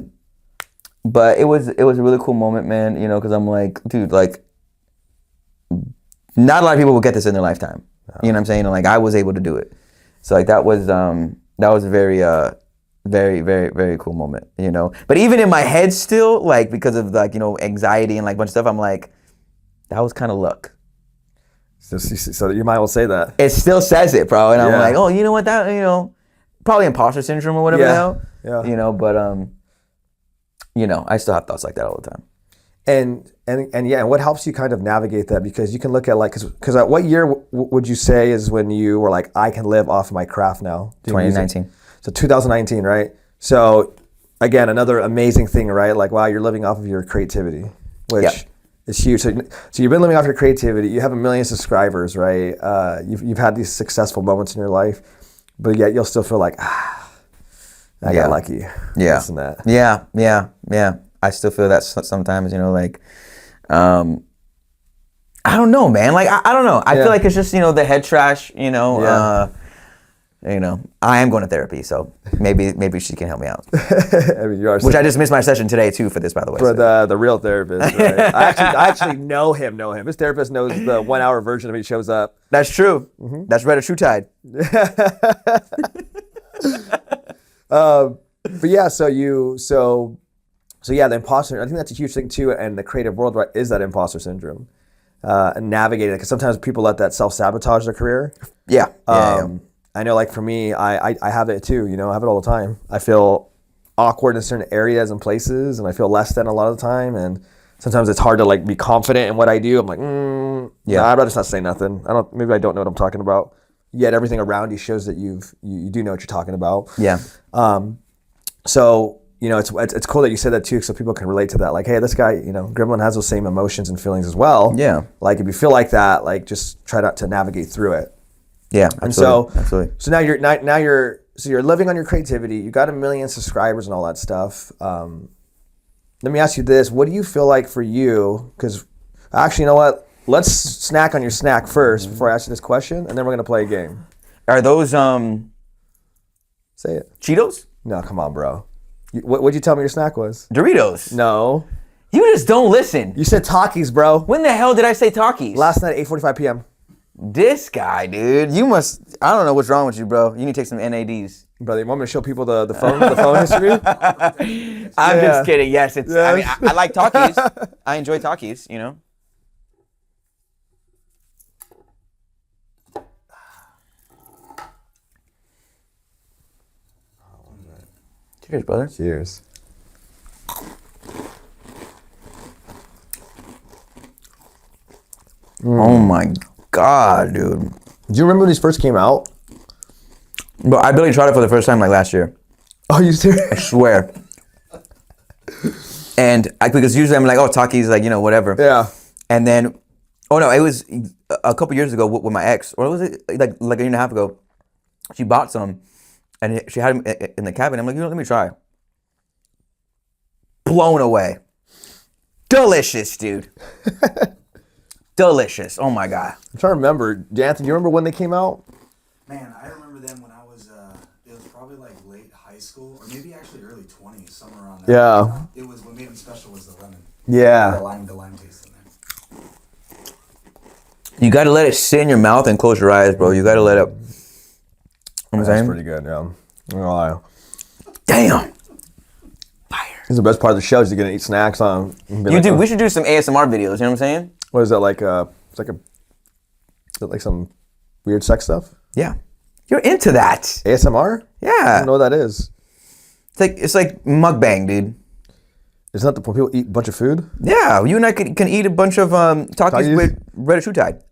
But it was a really cool moment, man. You know, because I'm like, dude, like, not a lot of people will get this in their lifetime. You know what I'm saying? And like I was able to do it, so like that was a very very, very, very cool moment, you know. But even in my head still, like, because of like, you know, anxiety and like a bunch of stuff, I'm like, that was kind of luck.
So your mind will say that.
It still says it, bro. And I'm like, oh, you know what, that, you know, probably imposter syndrome or whatever the hell.
Yeah.
You know, but you know, I still have thoughts like that all the time.
And what helps you kind of navigate that? Because you can look at like, because at what year would you say is when you were like, I can live off of my craft now?
2019.
So 2019, right? So again, another amazing thing, right? Like, wow, you're living off of your creativity, which is huge. So you've been living off your creativity. You have 1 million subscribers, right? You've had these successful moments in your life, but yet you'll still feel like, I got lucky.
Yeah.
This and that.
Yeah. I still feel that sometimes, you know, like, I don't know, man. Like, I don't know. I feel like it's just, you know, the head trash, you know. You know, I am going to therapy, so maybe she can help me out.
I mean, you are.
Which I just missed my session today too for this, by the way.
For the real therapist, right? I actually know him. His therapist knows the 1 hour version of me shows up.
That's true. Mm-hmm. That's Red or True Tide.
But yeah, so yeah, the imposter. I think that's a huge thing too, and the creative world, right, is that imposter syndrome, and navigating it, because sometimes people let that self-sabotage their career.
Yeah.
I know, like for me, I have it too. You know, I have it all the time. I feel awkward in certain areas and places, and I feel less than a lot of the time. And sometimes it's hard to like be confident in what I do. I'm like, nah, I'd rather just not say nothing. Maybe I don't know what I'm talking about. Yet everything around you shows that you do know what you're talking about.
Yeah.
So you know, it's cool that you said that too, so people can relate to that. Like, hey, this guy, you know, Gremlin has those same emotions and feelings as well.
Yeah.
Like if you feel like that, like just try not to navigate through it.
Yeah,
absolutely.
Absolutely.
So now you're living on your creativity. You got 1 million subscribers and all that stuff. Let me ask you this: what do you feel like for you? Because actually, you know what? Let's snack on your snack first before I ask you this question, and then we're gonna play a game.
Are those
Say it.
Cheetos?
No, come on, bro. What'd you tell me your snack was?
Doritos.
No.
You just don't listen.
You said Takis, bro.
When the hell did I say Takis?
Last night at 8:45 p.m.
This guy, dude. I don't know what's wrong with you, bro. You need to take some NADs.
Brother, you want me to show people the phone history?
I'm just kidding. Yes, it's. I mean, I like Takis. I enjoy Takis. You know. Cheers, brother.
Cheers.
Oh my God, dude.
Do you remember when these first came out?
But I barely tried it for the first time like last year.
Oh, you serious?
I swear. And because usually I'm like, oh, Takis, like, you know, whatever.
Yeah.
And then, oh no, it was a couple years ago with my ex, or was it like a year and a half ago? She bought some, and she had them in the cabinet. I'm like, you know, let me try. Blown away. Delicious, dude. Delicious. Oh my God.
I'm trying to remember. Anthony, you remember when they came out?
Man, I remember them when I was, it was probably like late high school, or maybe actually early 20s, somewhere around there.
Yeah.
It was, what made them special was the lemon.
Yeah.
The lime taste in there.
You got to let it sit in your mouth and close your eyes, bro. You got to let it. You know what I'm
That's
saying?
pretty good, yeah. I'm not gonna lie.
Damn.
This is the best part of the show is you're gonna eat snacks on.
We should do some ASMR videos, you know what I'm saying?
What is that like? It's like is it like some weird sex stuff?
Yeah. You're into that.
ASMR? I
Yeah.
don't know what that is.
It's like mukbang, dude.
Isn't that when people eat a bunch of food?
Yeah, you and I can eat a bunch of Takis with Red or True Tide.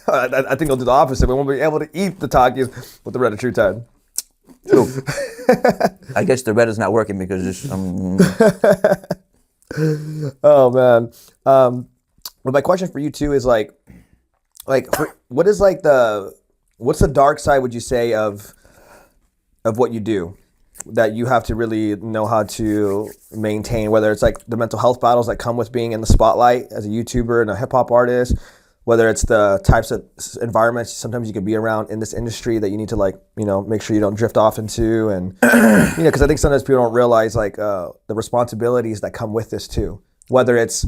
I think they'll do the opposite. We won't be able to eat the Takis with the Red or True Tide.
True. I guess the red is not working because it's.
Oh man. But my question for you too is what's the dark side, would you say, of what you do that you have to really know how to maintain, whether it's like the mental health battles that come with being in the spotlight as a YouTuber and a hip hop artist, whether it's the types of environments sometimes you could be around in this industry that you need to like, make sure you don't drift off into, and because I think sometimes people don't realize like the responsibilities that come with this too. Whether it's,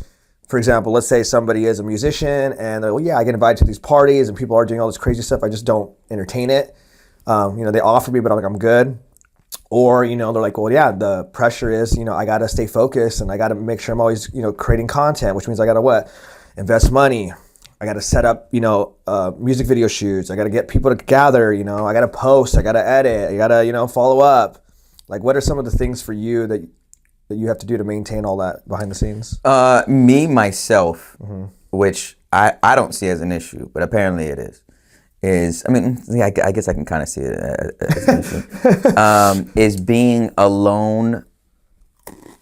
for example, let's say somebody is a musician and they're, well, yeah, I get invited to these parties and people are doing all this crazy stuff. I just don't entertain it. They offer me, but I'm like, I'm good. Or, they're like, well, yeah, the pressure is, I got to stay focused and I got to make sure I'm always, creating content, which means I got to what? Invest money. I got to set up, music video shoots. I got to get people to gather, I got to post, I got to edit, I got to, follow up. Like, what are some of the things for you that you have to do to maintain all that behind the scenes?
Myself, which I don't see as an issue, but apparently it is I guess I can kind of see it as an issue, is being alone,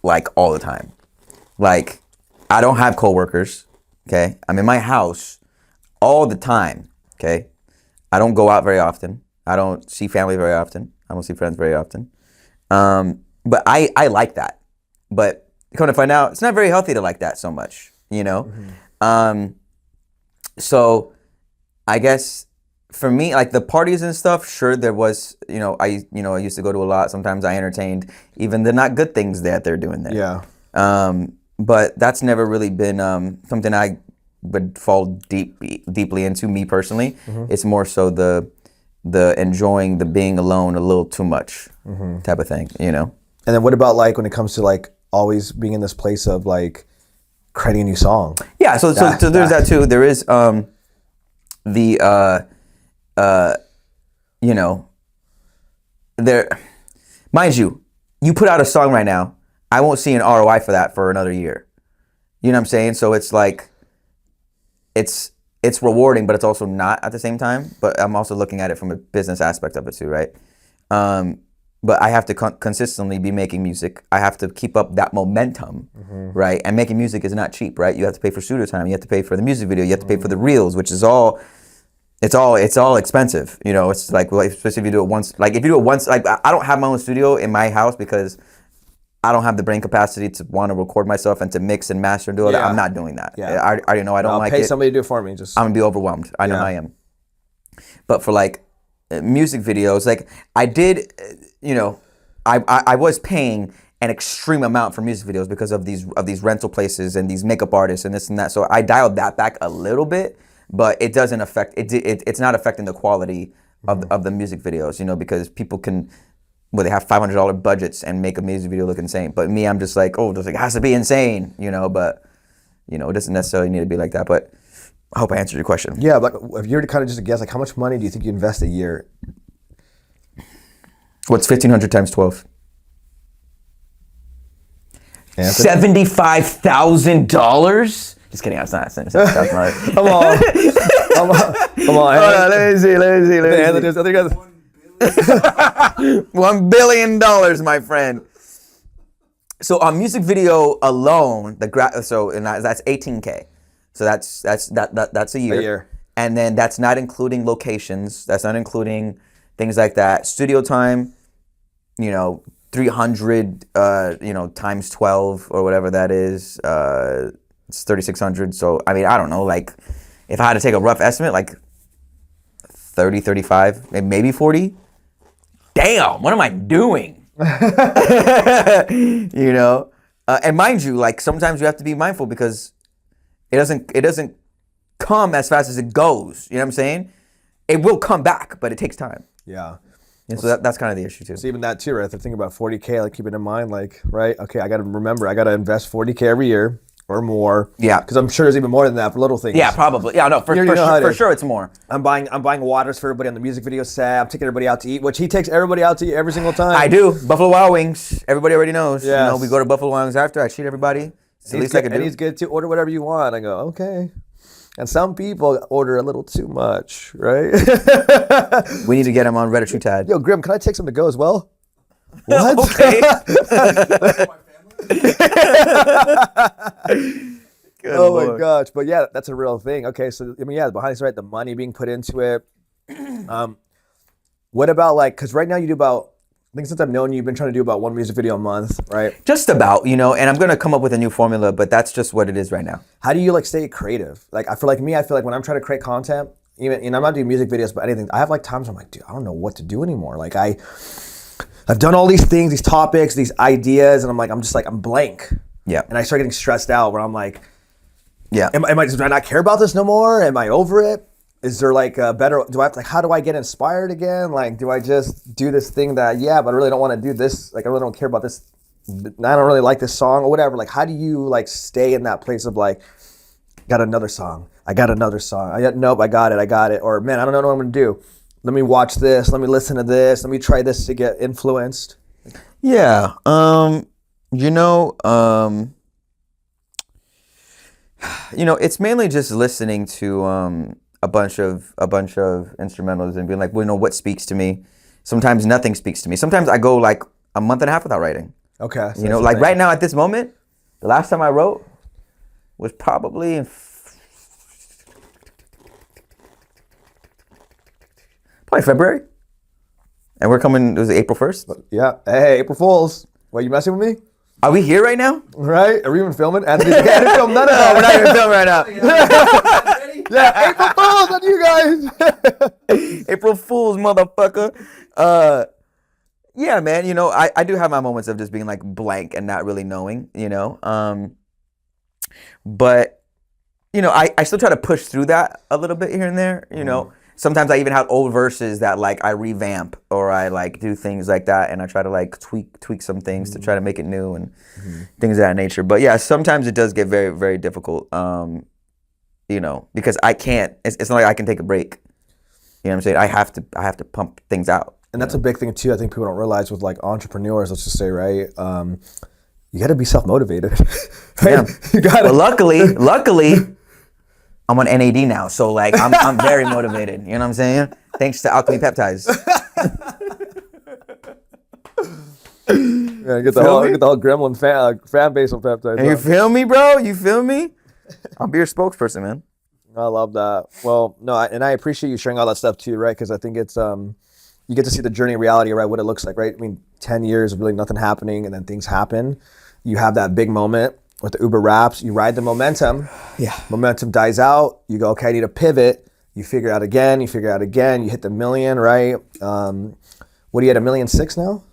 like, all the time. Like, I don't have coworkers, okay? I'm in my house all the time, okay? I don't go out very often. I don't see family very often. I don't see friends very often. But I like that. But come to find out, it's not very healthy to like that so much, So I guess for me, like the parties and stuff, sure, there was, I used to go to a lot. Sometimes I entertained even the not good things that they're doing there.
Yeah.
But that's never really been something I would fall deeply into, me personally. It's more so the enjoying the being alone a little too much type of thing, And
then what about like when it comes to like always being in this place of like creating a new song?
Yeah, so there's that too. There is there, mind you put out a song right now, I won't see an ROI for that for another year. You know what I'm saying? So it's like, it's rewarding, but it's also not at the same time. But I'm also looking at it from a business aspect of it too, right? But I have to consistently be making music. I have to keep up that momentum, right? And making music is not cheap, right? You have to pay for studio time. You have to pay for the music video. You have to pay for the reels, which is all. It's all expensive. It's like, well, especially if you do it once. Like if you do it once, like I don't have my own studio in my house because I don't have the brain capacity to want to record myself and to mix and master and do all that. I'm not doing that. Yeah. I already know I don't like it.
I'll pay somebody to do it for me. I'm
gonna be overwhelmed. I know I am. But for like music videos, like I did, I was paying an extreme amount for music videos because of these rental places and these makeup artists and this and that. So I dialed that back a little bit, but it doesn't affect it. It's not affecting the quality of the music videos, because people can. Well, they have $500 budgets and make a music video look insane. But me, I'm just like, it has to be insane, But, it doesn't necessarily need to be like that. But I hope I answered your question.
Yeah, like if you were to kind of just guess, like how much money do you think you invest a year?
What's 1,500 times 12? $75,000? Just kidding. That's not. Come on.
Come on.
Let me see. $1 billion, my friend. So on music video alone, that's $18K. So that's a year.
A year.
And then that's not including locations. That's not including things like that. Studio time, 300, times 12 or whatever that is. It's 3,600. So I don't know. Like, if I had to take a rough estimate, like 30, 35, maybe 40. Damn, what am I doing? And mind you, like sometimes you have to be mindful because it doesn't come as fast as it goes. You know what I'm saying? It will come back, but it takes time.
Yeah.
And so that's kind of the issue too.
So even that too, right? If I think about 40K, like keep it in mind, like, right? Okay, I got to remember, I got to invest 40K every year or more.
Yeah.
Because I'm sure there's even more than that for little things.
Yeah, probably. Yeah, no, for sure it's more.
I'm buying waters for everybody on the music video set. I'm taking everybody out to eat, which he takes everybody out to eat every single time.
I do. Buffalo Wild Wings. Everybody already knows.
Yes.
We go to Buffalo Wild Wings after. I treat everybody. It's the least I can do.
And he's good to order whatever you want. I go, okay. And some people order a little too much, right?
We need to get him on Reddit Tad.
Yo, Grim, can I take some to go as well? What?
Okay.
My gosh. But yeah, that's a real thing. Okay, so behind the right, the money being put into it. What about like, because right now you do about think since I've known you, you've been trying to do about one music video a month, right?
Just about, and I'm gonna come up with a new formula, but that's just what it is right now.
How do you like stay creative? Like I feel like when I'm trying to create content, even I'm not doing music videos, but anything, I have like times where I'm like, dude, I don't know what to do anymore. Like I've done all these things, these topics, these ideas, and I'm blank.
Yeah.
And I start getting stressed out where I'm like,
yeah.
do I not care about this no more? Am I over it? Is there like a better, how do I get inspired again? Like, do I just do this thing but I really don't want to do this. Like, I really don't care about this. I don't really like this song or whatever. Like, how do you like stay in that place of like, got another song. Nope, I got it. Or man, I don't know what I'm going to do. Let me watch this. Let me listen to this. Let me try this to get influenced.
Yeah. It's mainly just listening to, a bunch of instrumentals and being like, well, what speaks to me. Sometimes nothing speaks to me. Sometimes I go like a month and a half without writing.
Okay.
So like right now at this moment, the last time I wrote was probably in February. And we're coming, it was April 1st.
Yeah. Hey, April Fools. What, you messing with me?
Are we here right now?
Right? Are we even filming? Anthony, can't film none of that.
We're not even filming right now.
Yeah, April Fools on you guys.
April Fools, motherfucker. Yeah, man. I do have my moments of just being like blank and not really knowing. But I still try to push through that a little bit here and there. Sometimes I even have old verses that like I revamp or I like do things like that, and I try to like tweak some things to try to make it new and things of that nature. But yeah, sometimes it does get very, very difficult. Because I can't. It's not like I can take a break. You know what I'm saying? I have to pump things out.
And that's a big thing too. I think people don't realize with like entrepreneurs. Let's just say, right? You got to be self-motivated. Right?
Yeah.
You got to.
Well, luckily, I'm on NAD now, so like I'm very motivated. You know what I'm saying? Thanks to Alchemy Peptides.
Yeah, get the whole Gremlin fan base on peptides.
And you feel me, bro? You feel me? I'll be your spokesperson, man.
I love that. Well, no, and I appreciate you sharing all that stuff too, right? Because I think it's you get to see the journey of reality, right? What it looks like, right? I mean, 10 years of really nothing happening, and then things happen. You have that big moment with the Uber Raps. You ride the momentum.
Yeah.
Momentum dies out. You go, okay, I need to pivot. You figure it out again. You hit the million, right? What do you at, 1,600,000 now?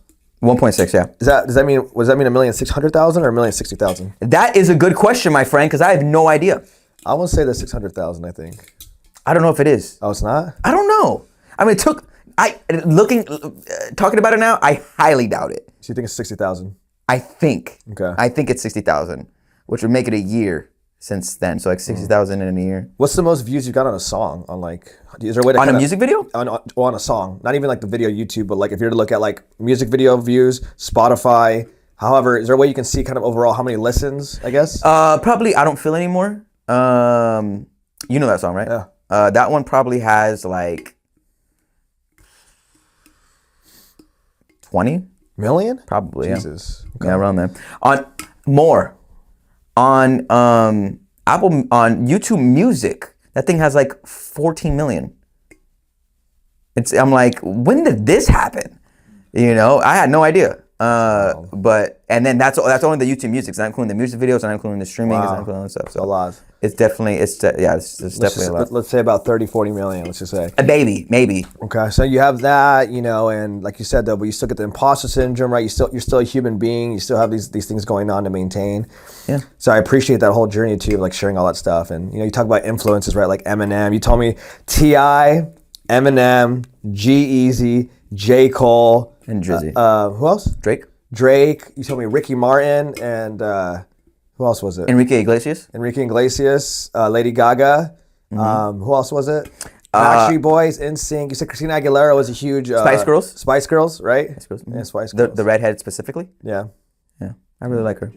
1.6, yeah.
Does that mean 1,600,000 or 1,060,000?
That is a good question, my friend, because I have no idea.
I want to say the 600,000. I think.
I don't know if it is.
Oh, it's not.
I don't know. I mean, talking about it now, I highly doubt it.
So you think it's 60,000?
I think.
Okay.
I think it's 60,000, which would make it a year since then. So like 60,000 in a year.
What's the most views you've got on a song? On like, is there a way to
on a music video?
On a song, not even like the video YouTube, but like if you're to look at like music video views, Spotify. However, is there a way you can see kind of overall how many listens? I guess.
Probably I Don't Feel Anymore. You know that song, right?
Yeah.
That one probably has like 20
million.
Probably.
Jesus.
Yeah. Okay. Yeah, around there. On on YouTube Music, that thing has like 14 million. I'm like, when did this happen? I had no idea.
Wow.
But then that's only the YouTube Music. It's not including the music videos. It's not including the streaming. Wow. It's not including stuff. So
a lot.
It's definitely it's definitely a lot.
Let's say about 30, 40 million. Let's just say.
A baby, maybe.
Okay, so you have that, and like you said though, but you still get the imposter syndrome, right? You're still a human being. You still have these things going on to maintain.
Yeah.
So I appreciate that whole journey too, like sharing all that stuff. And you talk about influences, right? Like Eminem. You told me T.I., Eminem, G-Eazy, J. Cole,
and Drizzy.
Who else? Drake. You told me Ricky Martin and who else was it?
Enrique Iglesias,
Lady Gaga. Mm-hmm. Who else was it? Backstreet Boys, NSYNC. You said Christina Aguilera was a huge
Spice Girls.
Spice Girls, right?
Spice Girls.
Yeah, Spice Girls.
The redhead specifically.
Yeah.
Yeah, I really like her.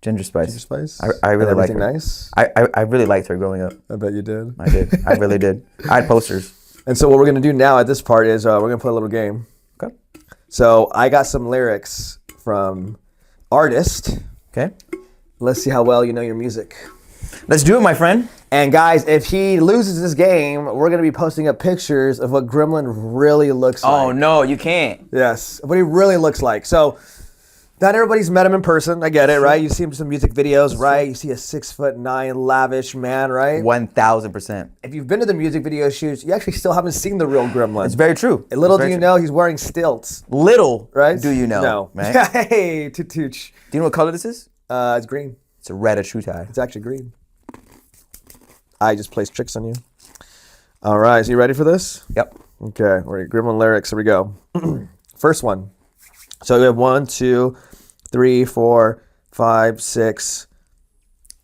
Ginger Spice.
I
really like her.
Nice.
I really liked her growing up.
I bet you did.
I did. I really did. I had posters.
And so what we're gonna do now at this part is we're gonna play a little game.
Okay.
So I got some lyrics from artists.
Okay.
Let's see how well you know your music.
Let's do it, my friend.
And guys, if he loses this game, we're going to be posting up pictures of what Gremlin really looks like.
Oh, no, you can't.
Yes, what he really looks like. So, not everybody's met him in person. I get it, right? You see him in some music videos, right? You see a 6'9" lavish man, right?
1,000%.
If you've been to the music video shoots, you actually still haven't seen the real Gremlin.
It's very true.
And little
It's
do
very
you
true.
know, he's wearing stilts.
Little
Right?
do you know.
No.
Right?
Hey, tooch.
Do you know what color this is?
It's green.
It's a red tie.
It's actually green. I just placed tricks on you. All right, so you ready for this?
Yep.
Okay, all right, Gremlin lyrics, here we go. First one. So we have 1, 2, 3, 4, 5, 6,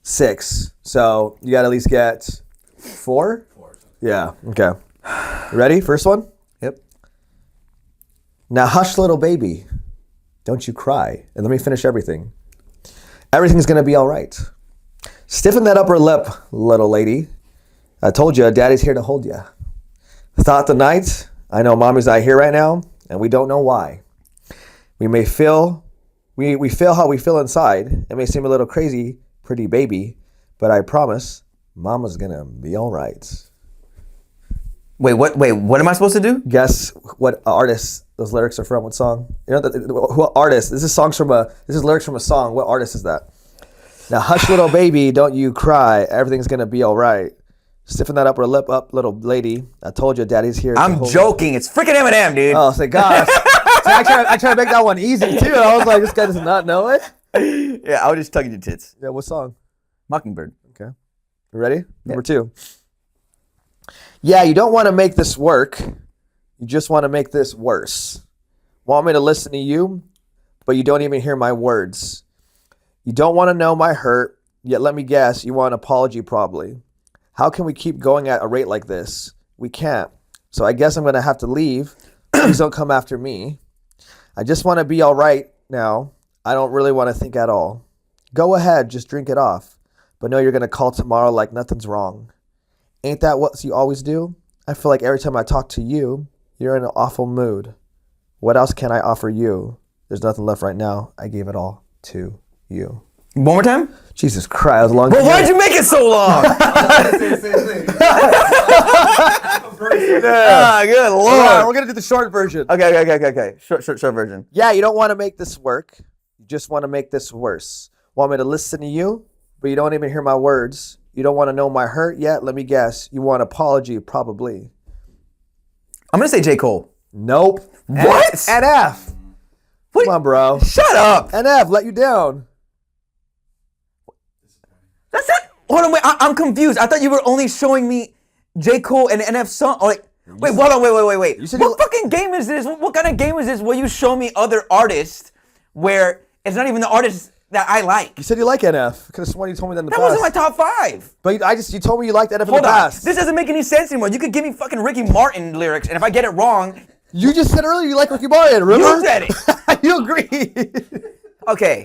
6. So you got to at least get 4?
4.
Yeah, okay. You ready? First one?
Yep.
Now hush, little baby. Don't you cry. And let me finish everything. Everything's going to be all right. Stiffen that upper lip, little lady. I told you, daddy's here to hold you. Thought the night, I know mommy's not here right now, and we don't know why. We may feel, we feel how we feel inside. It may seem a little crazy, pretty baby, but I promise, mama's gonna be all right.
Wait, what am I supposed to do?
Guess what artist those lyrics are from? What song? You know, what artist? This is lyrics from a song. What artist is that? Now hush, little baby, don't you cry. Everything's gonna be all right. Stiffen that upper lip up, little lady. I told you, daddy's here.
I'm joking. It's freaking Eminem, dude.
Oh, say gosh. See, I try to make that one easy too. I was like, this guy does not know it.
Yeah, I was just tugging your tits.
Yeah, what song?
Mockingbird.
Okay. You ready? Number 2. Yeah, you don't want to make this work. You just want to make this worse. Want me to listen to you, but you don't even hear my words. You don't want to know my hurt, yet let me guess, you want an apology probably. How can we keep going at a rate like this? We can't. So I guess I'm going to have to leave. Please don't come after me. I just want to be all right now. I don't really want to think at all. Go ahead, just drink it off. But no, you're going to call tomorrow like nothing's wrong. Ain't that what you always do? I feel like every time I talk to you, you're in an awful mood. What else can I offer you? There's nothing left right now. I gave it all to you.
One more time?
Jesus Christ, that was a long
Well,
time.
why'd you make it so long?
Same thing.
Good
All right,
lord.
we're going to do the short version.
Okay. Short version.
Yeah, you don't want to make this work. You just want to make this worse. Want me to listen to you, but you don't even hear my words. You don't want to know my hurt yet? Let me guess. You want an apology, probably.
I'm gonna say J. Cole.
Nope.
What?
NF.
What?
Come on, bro.
Shut up.
NF, let you down.
That's not. Hold on, wait. I'm confused. I thought you were only showing me J. Cole and NF song. Oh, like, wait, hold on, wait.
You said
What
you-
fucking game is this? What kind of game is this where you show me other artists where it's not even the artists that I like?
You said you like NF. Could have sworn you told me that in the
That
past.
wasn't my top 5.
But you told me you liked NF in
Hold
the
on.
past.
This doesn't make any sense anymore. You could give me fucking Ricky Martin lyrics, and if I get it wrong,
You just said earlier you like Ricky Martin, remember?
you said it.
You agree.
Okay.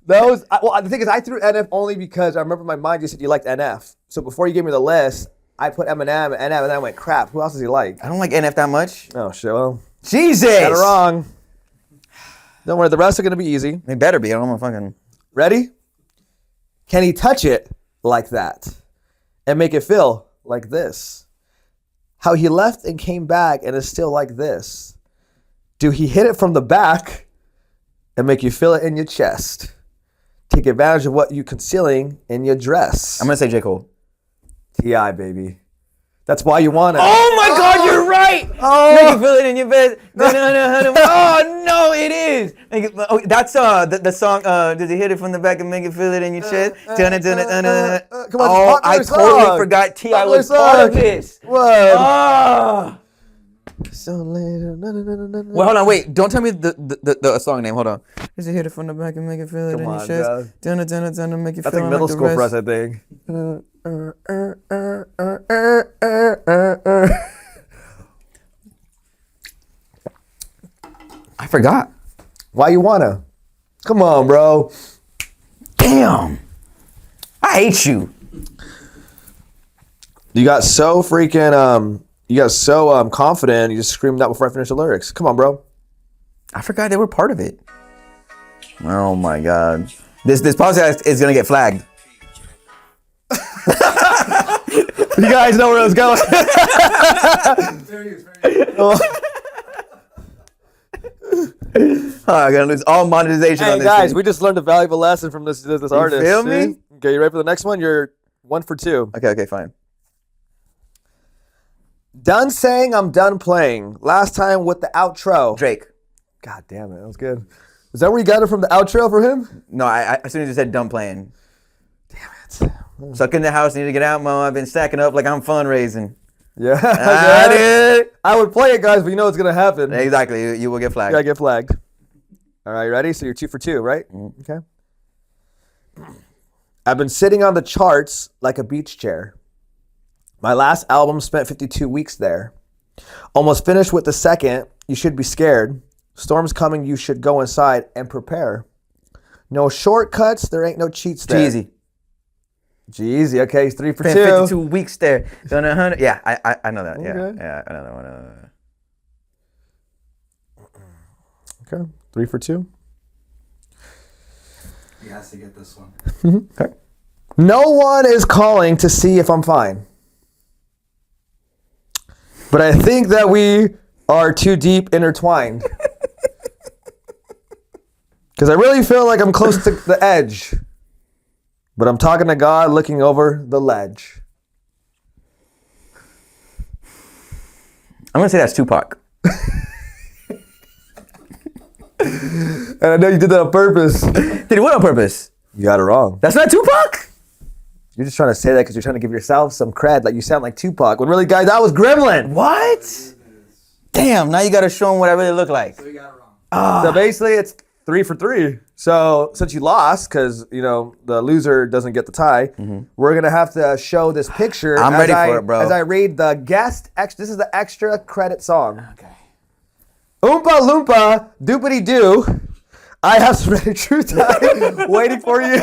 The thing is, I threw NF only because I remember in my mind you said you liked NF. So before you gave me the list, I put Eminem and NF, and then I went, crap, who else does he like?
I don't like NF that much.
Oh, shit, well,
Jesus.
got it wrong. Don't worry, the rest are going to be easy.
They better be. I don't know fucking.
Ready? Can he touch it like that and make it feel like this? How he left and came back and is still like this? Do he hit it from the back and make you feel it in your chest? Take advantage of what you concealing in your dress.
I'm gonna say J. Cole.
T.I., baby. That's why you want it.
Oh my God, you're right.
Oh.
Make you feel it in your bed. Oh no, it is. That's the song. Does he hit it from the back and make you feel it in your chest?
Come on,
Oh,
popular
I totally
song.
forgot T.I.
Popular
was part of
song.
this.
What?
Oh.
So later.
Well, hold on, wait. Don't tell me the song name. Hold on. Does he hit it from the back and make you feel it
Come
in your
on,
chest?
bro.
Make you
That's
feel
like middle
like
school
the
for us,
rest.
I think.
I forgot.
Why you wanna? Come on, bro.
Damn. I hate you.
You got so freaking confident. You just screamed out before I finished the lyrics. Come on, bro.
I forgot they were part of it. Oh my God. This podcast is gonna get flagged.
You guys know where I was going.
Fair use, fair use.
Oh, I'm gonna lose all monetization on
Hey
this
guys,
thing.
we just learned a valuable lesson from this artist.
feel
See?
me?
Okay, you ready for the next one? You're 1 for 2.
Okay, fine.
Done saying I'm done playing. Last time with the outro.
Drake.
God damn it, that was good. Is that where you got it from, the outro for him?
No, I as soon as you said done playing.
Damn it.
Stuck in the house, need to get out, Mom. I've been stacking up like I'm fundraising.
Yeah.
I did.
I would play it, guys, but you know what's gonna happen.
Exactly. You will get flagged.
You gotta get flagged. All right, you ready? So you're 2 for 2, right? Okay. I've been sitting on the charts like a beach chair. My last album spent 52 weeks there. Almost finished with the second. You should be scared. Storm's coming. You should go inside and prepare. No shortcuts. There ain't no cheats there.
Jeezy.
Jeezy. Okay, he's 3 for 2.
Spent 52 weeks there. Done 100. Yeah, I know that. Yeah,
Okay.
yeah, I know that one. I know that.
Okay, 3 for 2.
He has to get this one.
Okay.
No one is calling to see if I'm fine. But I think that we are too deep intertwined. Because I really feel like I'm close to the edge. But I'm talking to God looking over the ledge.
I'm gonna say that's Tupac.
And I know you did that on purpose.
Did he what on purpose?
You got it wrong.
That's not Tupac?
You're just trying to say that because you're trying to give yourself some cred. Like you sound like Tupac. When really, guys, that was Gremlin.
What? Damn, now you gotta show him what I really look like.
So you got it wrong.
So basically, it's 3 for 3. So since you lost, because you know the loser doesn't get the tie, we're gonna have to show this picture.
I'm ready for it, bro.
As I read the guest. This is the extra credit song.
Okay.
Oompa Loompa, doopity doo. I have some Reddit truth time waiting for you.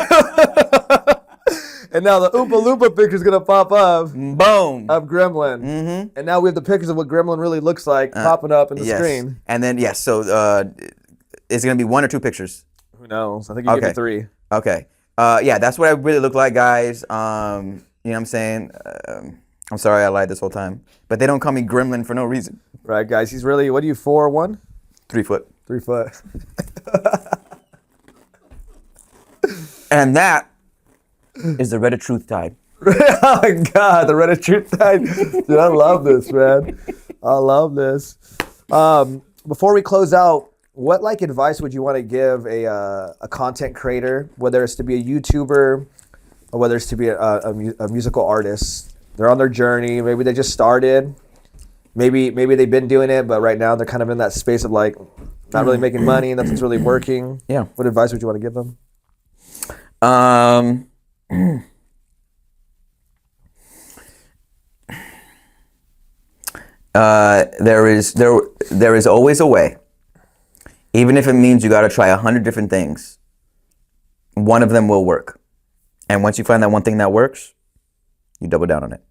And now the Oompa Loompa picture is gonna pop up
Boom.
of Gremlin.
Mm-hmm.
And now we have the pictures of what Gremlin really looks like popping up in the screen.
And then yes, so it's gonna be 1 or 2 pictures.
Who knows? I think you give me
Okay.
3.
Okay. Yeah, that's what I really look like, guys. You know what I'm saying? I'm sorry I lied this whole time. But they don't call me Gremlin for no reason.
Right, guys. He's really, what are you, 4'1"?
3 foot.
3 foot.
And that is the Reddit truth tide.
Oh my God, the Reddit truth tide. Dude, I love this, man. I love this. Before we close out, what like advice would you want to give a content creator, whether it's to be a YouTuber or whether it's to be a musical artist? They're on their journey. Maybe they just started. Maybe they've been doing it, but right now they're kind of in that space of like not really making money, nothing's really working.
Yeah.
What advice would you want to give them?
There is always a way. Even if it means you got to try 100 different things, one of them will work. And once you find that one thing that works, you double down on it.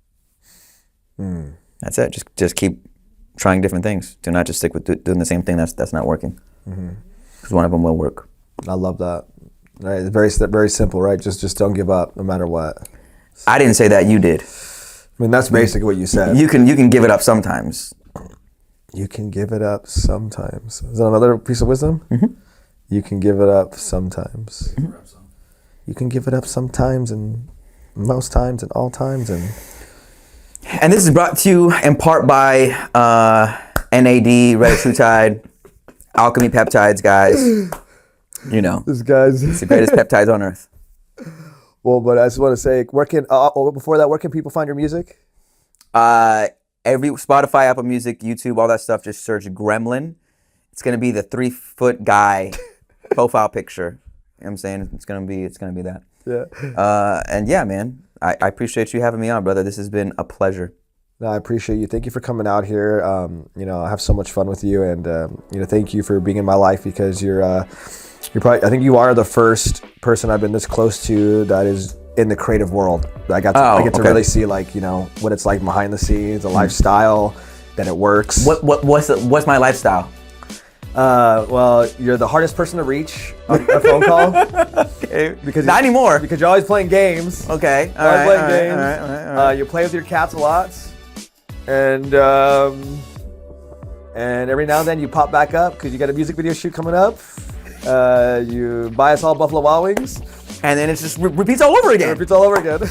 That's it. Just keep trying different things. Do not just stick with doing the same thing that's not working. Because one of them will work.
I love that. Right, it's very simple, right? Just don't give up no matter what.
I didn't say that. You did.
I mean, that's basically what you said.
You can give it up sometimes.
You can give it up sometimes. Is that another piece of wisdom? You can give it up sometimes. You can give it up sometimes and most times and all times. And
this is brought to you in part by NAD, Reddit Alchemy Peptides, guys. You know,
this guy's
it's the greatest peptides on earth.
Well, but I just want to say, before that, where can people find your music?
Every Spotify, Apple Music, YouTube, all that stuff. Just search Gremlin. It's gonna be the 3-foot guy profile picture. You know what I'm saying? It's gonna be that.
Yeah.
And yeah, man, I appreciate you having me on, brother. This has been a pleasure.
No, I appreciate you. Thank you for coming out here. I have so much fun with you, and thank you for being in my life because you're probably, I think you are the first person I've been this close to that is in the creative world. I get to really see what it's like behind the scenes, the lifestyle, that it works.
What's my lifestyle?
Well, you're the hardest person to reach on a phone call.
Okay.
Because
Not anymore.
Because you're always playing games.
Okay. All
Always
right.
playing
All right.
games.
All right. All right. All right.
You play with your cats a lot. And every now and then you pop back up because you got a music video shoot coming up. You buy us all Buffalo Wild Wings.
And then it just repeats all over again.
It repeats all over again.